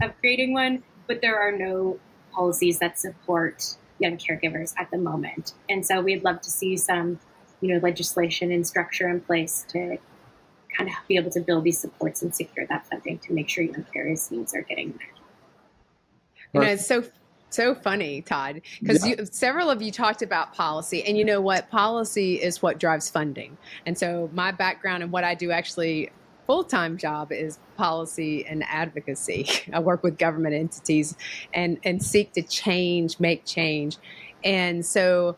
[SPEAKER 6] of creating one, but there are no policies that support young caregivers at the moment. And so we'd love to see some, legislation and structure in place to kind of be able to build these supports and secure that funding to make sure young carers' needs are getting met.
[SPEAKER 1] You know, it's so funny, Todd, because several of you talked about policy, and you know what? Policy is what drives funding. And so my background and what I do actually full-time job is policy and advocacy. I work with government entities and seek to make change. And so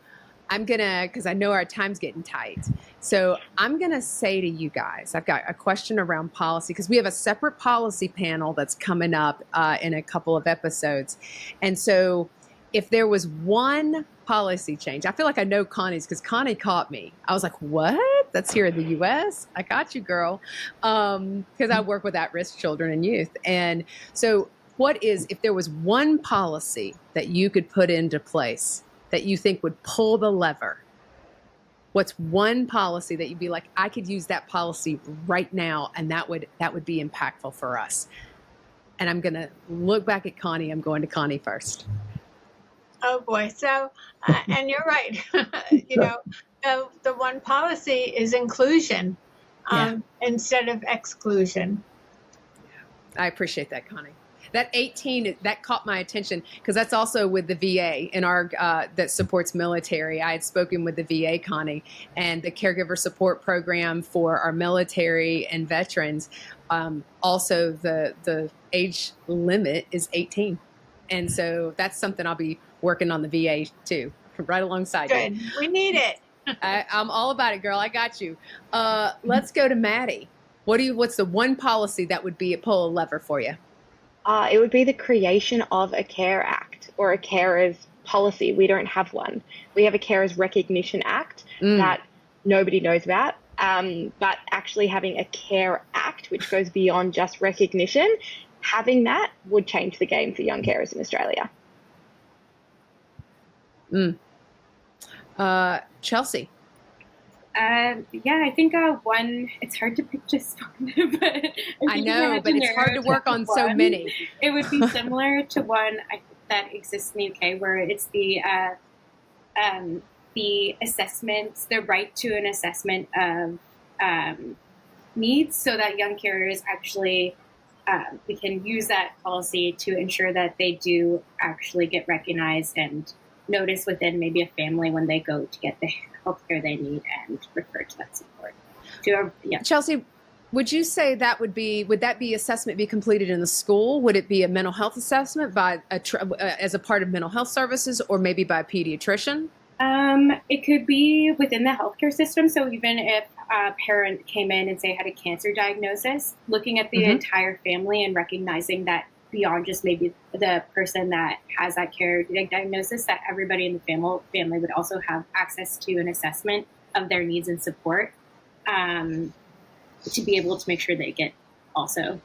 [SPEAKER 1] I'm gonna, because I know our time's getting tight. So I'm gonna say to you guys, I've got a question around policy, because we have a separate policy panel that's coming up in a couple of episodes. And so if there was one policy change, I feel like I know Connie's, because Connie caught me. I was like, what? That's here in the U.S.? I got you, girl. Because I work with at-risk children and youth. And so if there was one policy that you could put into place that you think would pull the lever, what's one policy that you'd be like, I could use that policy right now, and that would be impactful for us? And I'm going to look back at Connie. I'm going to Connie first.
[SPEAKER 4] Oh boy. So, and you're right. The one policy is inclusion instead of exclusion.
[SPEAKER 1] I appreciate that, Connie. That 18, that caught my attention, because that's also with the VA in our that supports military. I had spoken with the VA, Connie, and the caregiver support program for our military and veterans. Also, the age limit is 18. And so that's something I'll be working on the VA too, right alongside
[SPEAKER 4] you. Good. We need it.
[SPEAKER 1] I'm all about it, girl. I got you. Let's go to Maddie. What's the one policy that would be pull a lever for you?
[SPEAKER 3] It would be the creation of a Care Act or a carers policy. We don't have one. We have a Carers Recognition Act that nobody knows about. But actually having a Care Act, which goes beyond just recognition, having that would change the game for young carers in Australia.
[SPEAKER 1] Chelsea.
[SPEAKER 6] I think one, it's hard to pick just one, but
[SPEAKER 1] I know, but it's hard to work on so many.
[SPEAKER 6] It would be similar to one that exists in the UK, where it's the assessments, the right to an assessment of needs, so that young carers actually, we can use that policy to ensure that they do actually get recognized and noticed within maybe a family when they go to get the healthcare they need and refer to that support.
[SPEAKER 1] Chelsea, would you say would that be assessment be completed in the school? Would it be a mental health assessment by as a part of mental health services, or maybe by a pediatrician?
[SPEAKER 6] It could be within the healthcare system. So even if a parent came in and say had a cancer diagnosis, looking at the entire family and recognizing that beyond just maybe the person that has that care diagnosis, that everybody in the family would also have access to an assessment of their needs and support, to be able to make sure they get also.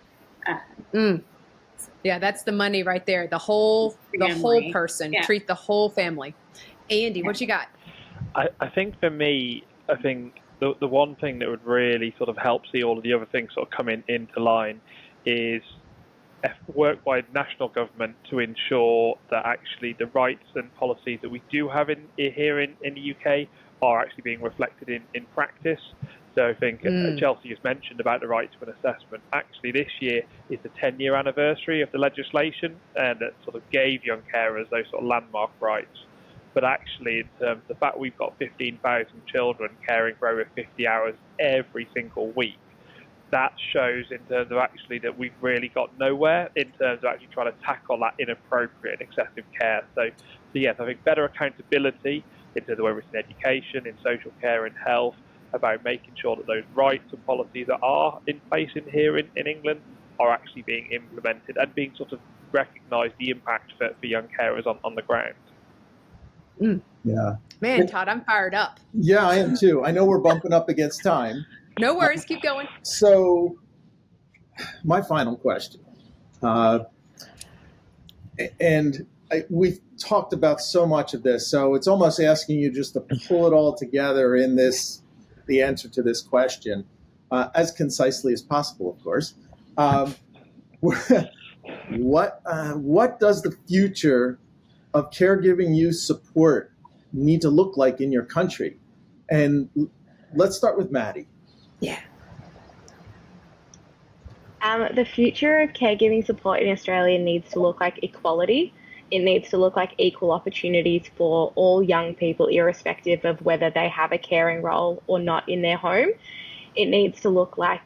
[SPEAKER 1] Yeah, that's the money right there. The whole person, treat the whole family. Andy, what you got?
[SPEAKER 5] I think for me, the one thing that would really sort of help see all of the other things sort of come into line is work by national government to ensure that actually the rights and policies that we do have here in the UK are actually being reflected in practice. So I think Chelsea just mentioned about the right to an assessment. Actually, this year is the 10-year anniversary of the legislation that sort of gave young carers those sort of landmark rights. But actually, in terms of the fact we've got 15,000 children caring for over 50 hours every single week, that shows in terms of actually that we've really got nowhere in terms of actually trying to tackle that inappropriate and excessive care. So yes, I think better accountability in terms of whether it's in education, in social care, in health, about making sure that those rights and policies that are in place here in England are actually being implemented and being sort of recognised, the impact for young carers on the ground.
[SPEAKER 2] Yeah.
[SPEAKER 1] Man, Todd, I'm fired up.
[SPEAKER 2] Yeah, I am too. I know we're bumping up against time.
[SPEAKER 1] No worries. Keep going.
[SPEAKER 2] So my final question, we've talked about so much of this, so it's almost asking you just to pull it all together in the answer to this question, as concisely as possible, of course. What does the future of caregiving youth support need to look like in your country? And let's start with Maddie.
[SPEAKER 1] Yeah.
[SPEAKER 3] The future of caregiving support in Australia needs to look like equality. It needs to look like equal opportunities for all young people, irrespective of whether they have a caring role or not in their home. It needs to look like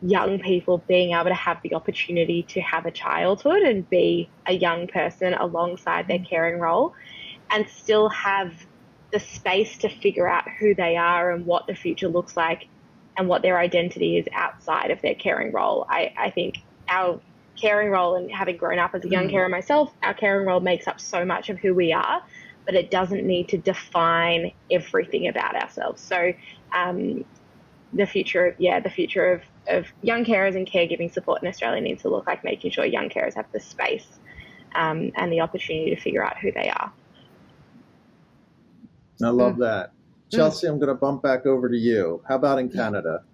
[SPEAKER 3] young people being able to have the opportunity to have a childhood and be a young person alongside their caring role, and still have the space to figure out who they are and what the future looks like and what their identity is outside of their caring role. I think our caring role, and having grown up as a young carer myself, our caring role makes up so much of who we are, but it doesn't need to define everything about ourselves. So the future of young carers and caregiving support in Australia needs to look like making sure young carers have the space and the opportunity to figure out who they are.
[SPEAKER 2] I love that. Chelsea, I'm going to bump back over to you. How about in Canada?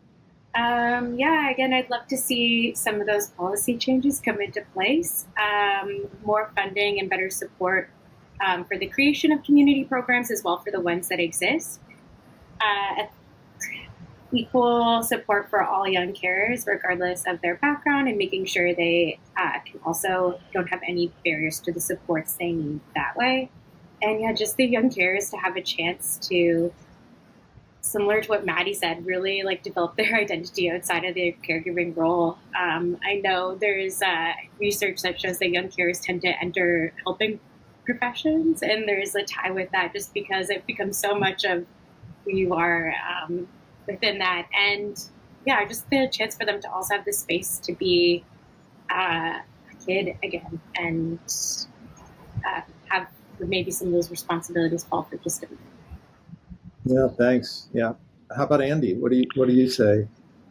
[SPEAKER 6] Again, I'd love to see some of those policy changes come into place. More funding and better support for the creation of community programs, as well for the ones that exist. Equal support for all young carers, regardless of their background, and making sure they can also don't have any barriers to the supports they need that way. And just the young carers to have a chance to, similar to what Maddie said, really develop their identity outside of their caregiving role. I know there's research that shows that young carers tend to enter helping professions, and there's a tie with that just because it becomes so much of who you are within that. And just the chance for them to also have the space to be a kid again and have maybe some of those responsibilities fall for just a minute.
[SPEAKER 2] Yeah, thanks. Yeah. How about Andy? What do you say?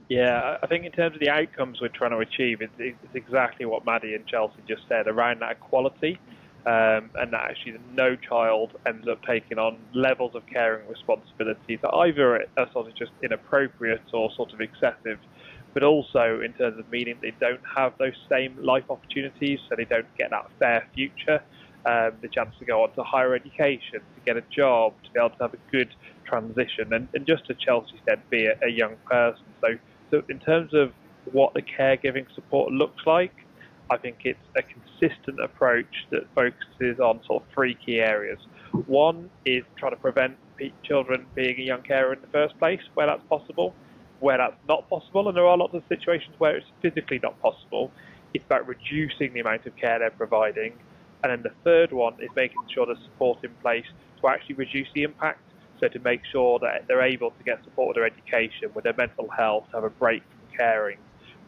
[SPEAKER 5] Yeah, I think in terms of the outcomes we're trying to achieve, it's exactly what Maddie and Chelsea just said around that equality, and that actually no child ends up taking on levels of caring responsibility that either are sort of just inappropriate or sort of excessive, but also in terms of meaning they don't have those same life opportunities, so they don't get that fair future. The chance to go on to higher education, to get a job, to be able to have a good transition, and just as Chelsea said, be a young person. So in terms of what the caregiving support looks like, I think it's a consistent approach that focuses on sort of three key areas. One is trying to prevent children being a young carer in the first place, where that's possible. Where that's not possible, and there are lots of situations where it's physically not possible, it's about reducing the amount of care they're providing. And then the third one is making sure there's support in place to actually reduce the impact, so to make sure that they're able to get support with their education, with their mental health, to have a break from caring.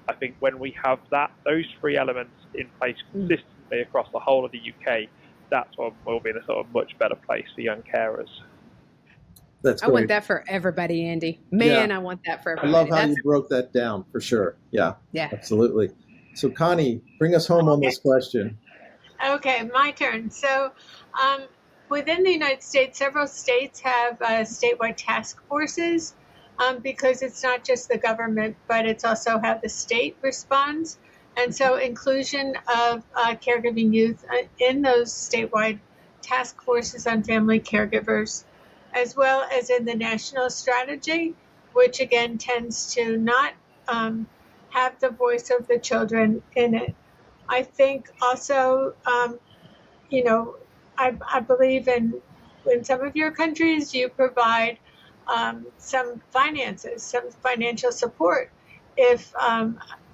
[SPEAKER 5] I think when we have those three elements in place consistently across the whole of the UK, that's when we'll be in a sort of much better place for young carers.
[SPEAKER 2] That's great.
[SPEAKER 1] I want that for everybody, Andy. Man, I want that for everybody.
[SPEAKER 2] I love how you broke that down, for sure. Yeah, absolutely. So Connie, bring us home on this question.
[SPEAKER 4] Okay, my turn. So within the United States, several states have statewide task forces because it's not just the government, but it's also how the state responds. And so inclusion of caregiving youth in those statewide task forces on family caregivers, as well as in the national strategy, which again tends to not have the voice of the children in it. I think also, I believe in some of your countries, you provide some finances, some financial support if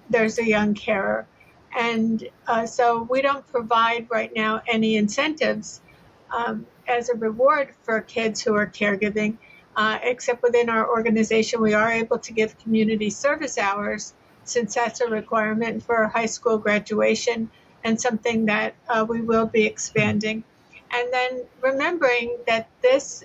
[SPEAKER 4] there's a young carer. And so we don't provide right now any incentives as a reward for kids who are caregiving, except within our organization, we are able to give community service hours, since that's a requirement for high school graduation and something that we will be expanding. And then remembering that this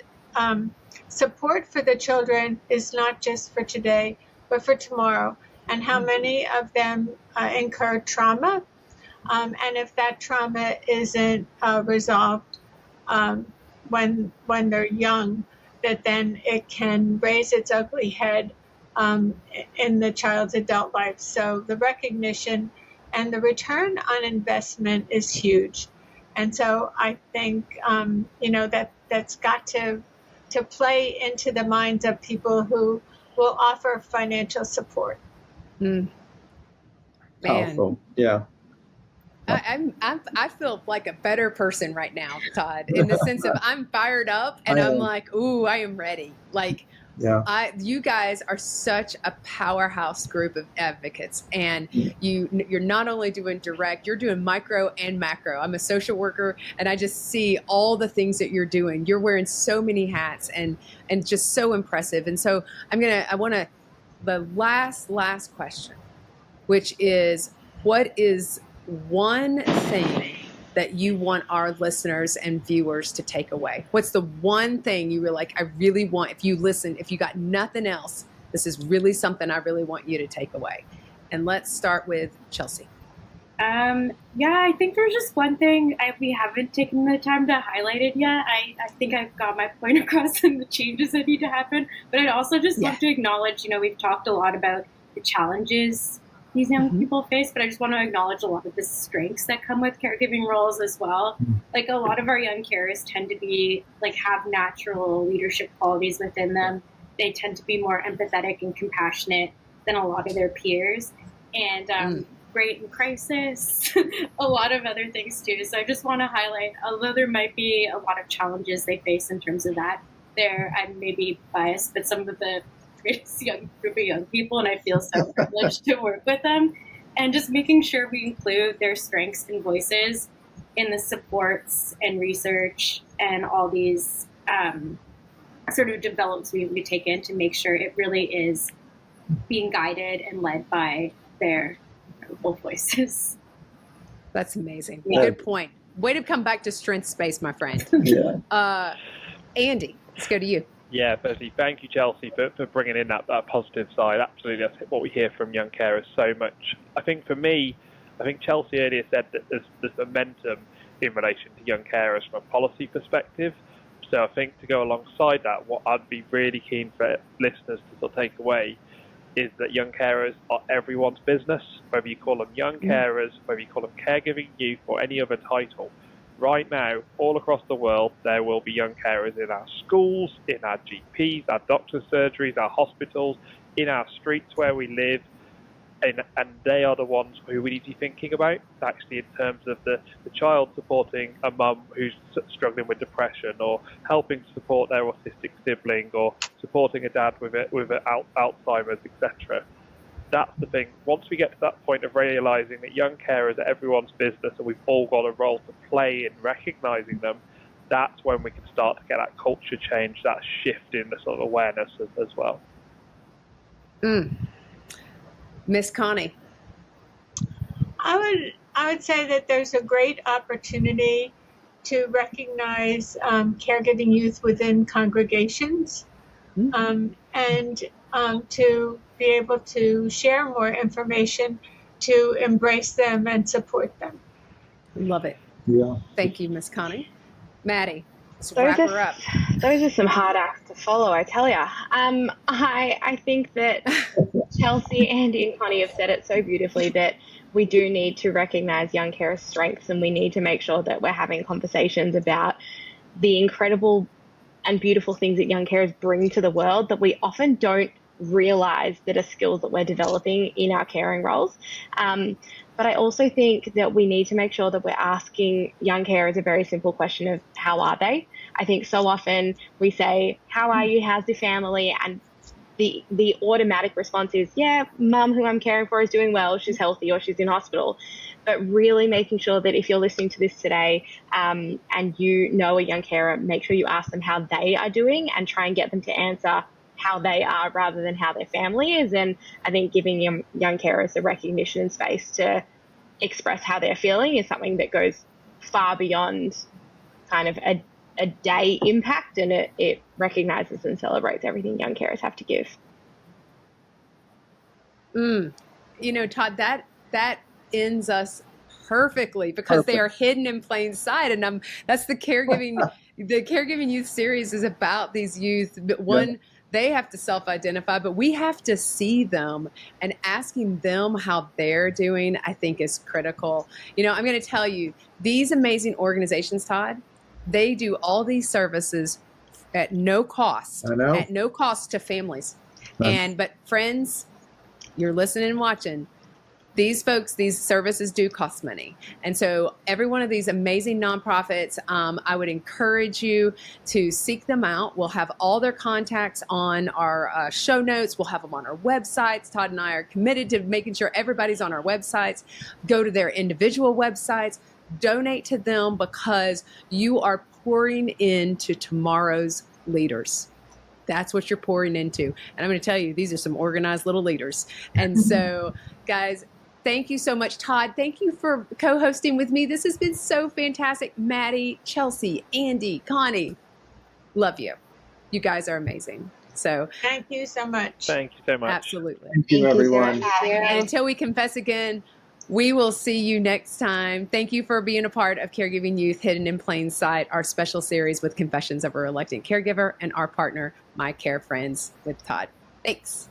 [SPEAKER 4] support for the children is not just for today, but for tomorrow, and how many of them incur trauma. And if that trauma isn't resolved when they're young, that then it can raise its ugly head in the child's adult life. So the recognition and the return on investment is huge. And so I think, that's got to play into the minds of people who will offer financial support.
[SPEAKER 2] Powerful. Yeah.
[SPEAKER 1] I feel like a better person right now, Todd, in the sense of I'm fired up and I'm like, ooh, I am ready. Like, you guys are such a powerhouse group of advocates, and you're not only doing direct, you're doing micro and macro. I'm a social worker, and I just see all the things that you're doing. You're wearing so many hats, and just so impressive. And so the last question, which is, what is one thing that you want our listeners and viewers to take away? What's the one thing you were like, I really want, if you got nothing else, this is really something I really want you to take away? And let's start with Chelsea.
[SPEAKER 6] I think there's just one thing we haven't taken the time to highlight it yet. I think I've got my point across and the changes that need to happen, but I'd also just love to acknowledge, we've talked a lot about the challenges these young people face, but I just want to acknowledge a lot of the strengths that come with caregiving roles as well. Like, a lot of our young carers tend to be have natural leadership qualities within them. They tend to be more empathetic and compassionate than a lot of their peers, and great in crisis, a lot of other things too. So I just want to highlight, although there might be a lot of challenges they face in terms of that, I may be biased, but some of the greatest group of young people, and I feel so privileged to work with them, and just making sure we include their strengths and voices in the supports and research and all these sort of developments we take in to make sure it really is being guided and led by their incredible voices.
[SPEAKER 1] That's amazing.
[SPEAKER 6] Yeah.
[SPEAKER 1] Good point. Way to come back to strength space, my friend. Andy, let's go to you.
[SPEAKER 5] Yeah, firstly, thank you, Chelsea, for bringing in that positive side. Absolutely, that's what we hear from young carers so much. I think for me, Chelsea earlier said that there's momentum in relation to young carers from a policy perspective. So I think to go alongside that, what I'd be really keen for listeners to sort of take away is that young carers are everyone's business, whether you call them young carers, whether you call them caregiving youth, or any other title. Right now, all across the world, there will be young carers in our schools, in our GPs, our doctor's surgeries, our hospitals, in our streets where we live, and they are the ones who we need to be thinking about, actually, in terms of the child supporting a mum who's struggling with depression, or helping to support their autistic sibling, or supporting a dad with Alzheimer's, etc. That's the thing. Once we get to that point of realising that young carers are everyone's business and we've all got a role to play in recognising them, that's when we can start to get that culture change, that shift in the sort of awareness as well.
[SPEAKER 1] Miss Connie.
[SPEAKER 4] I would say that there's a great opportunity to recognize caregiving youth within congregations, and to be able to share more information to embrace them and support them.
[SPEAKER 1] Love it.
[SPEAKER 2] Yeah.
[SPEAKER 1] Thank you, Miss Connie. Maddie, let's wrap her up.
[SPEAKER 3] Those are some hard acts to follow, I tell ya. I think that Chelsea, Andy, and Connie have said it so beautifully that we do need to recognize young carers' strengths, and we need to make sure that we're having conversations about the incredible and beautiful things that young carers bring to the world that we often don't realize that are skills that we're developing in our caring roles. But I also think that we need to make sure that we're asking young carers a very simple question of, how are they? I think so often we say, how are you? How's your family? And the automatic response is, yeah, mum who I'm caring for is doing well, she's healthy, or she's in hospital. But really making sure that if you're listening to this today and you know a young carer, make sure you ask them how they are doing and try and get them to answer how they are rather than how their family is. And I think giving young carers the recognition and space to express how they're feeling is something that goes far beyond kind of a day impact, and it recognizes and celebrates everything young carers have to give.
[SPEAKER 1] Todd, that ends us perfectly, because they are hidden in plain sight. And that's the caregiving youth series is about these youth. They have to self-identify, but we have to see them, and asking them how they're doing, I think, is critical. I'm going to tell you, these amazing organizations, Todd, they do all these services at no cost.
[SPEAKER 2] I know.
[SPEAKER 1] At no cost to families.
[SPEAKER 2] Right.
[SPEAKER 1] But friends, you're listening and watching. these folks, these services do cost money. And so every one of these amazing nonprofits, I would encourage you to seek them out. We'll have all their contacts on our show notes. We'll have them on our websites. Todd and I are committed to making sure everybody's on our websites. Go to their individual websites. Donate to them, because you are pouring into tomorrow's leaders. That's what you're pouring into. And I'm going to tell you, these are some organized little leaders. And so, guys, thank you so much. Todd, thank you for co-hosting with me. This has been so fantastic. Maddie, Chelsea, Andy, Connie, love you. You guys are amazing. So
[SPEAKER 4] thank you so much.
[SPEAKER 5] Thank you so much.
[SPEAKER 1] Absolutely.
[SPEAKER 2] Thank you, everyone.
[SPEAKER 1] And until we confess again, we will see you next time. Thank you for being a part of Caregiving Youth Hidden in Plain Sight, our special series with Confessions of a Reluctant Caregiver and our partner, My Care Friends with Todd. Thanks.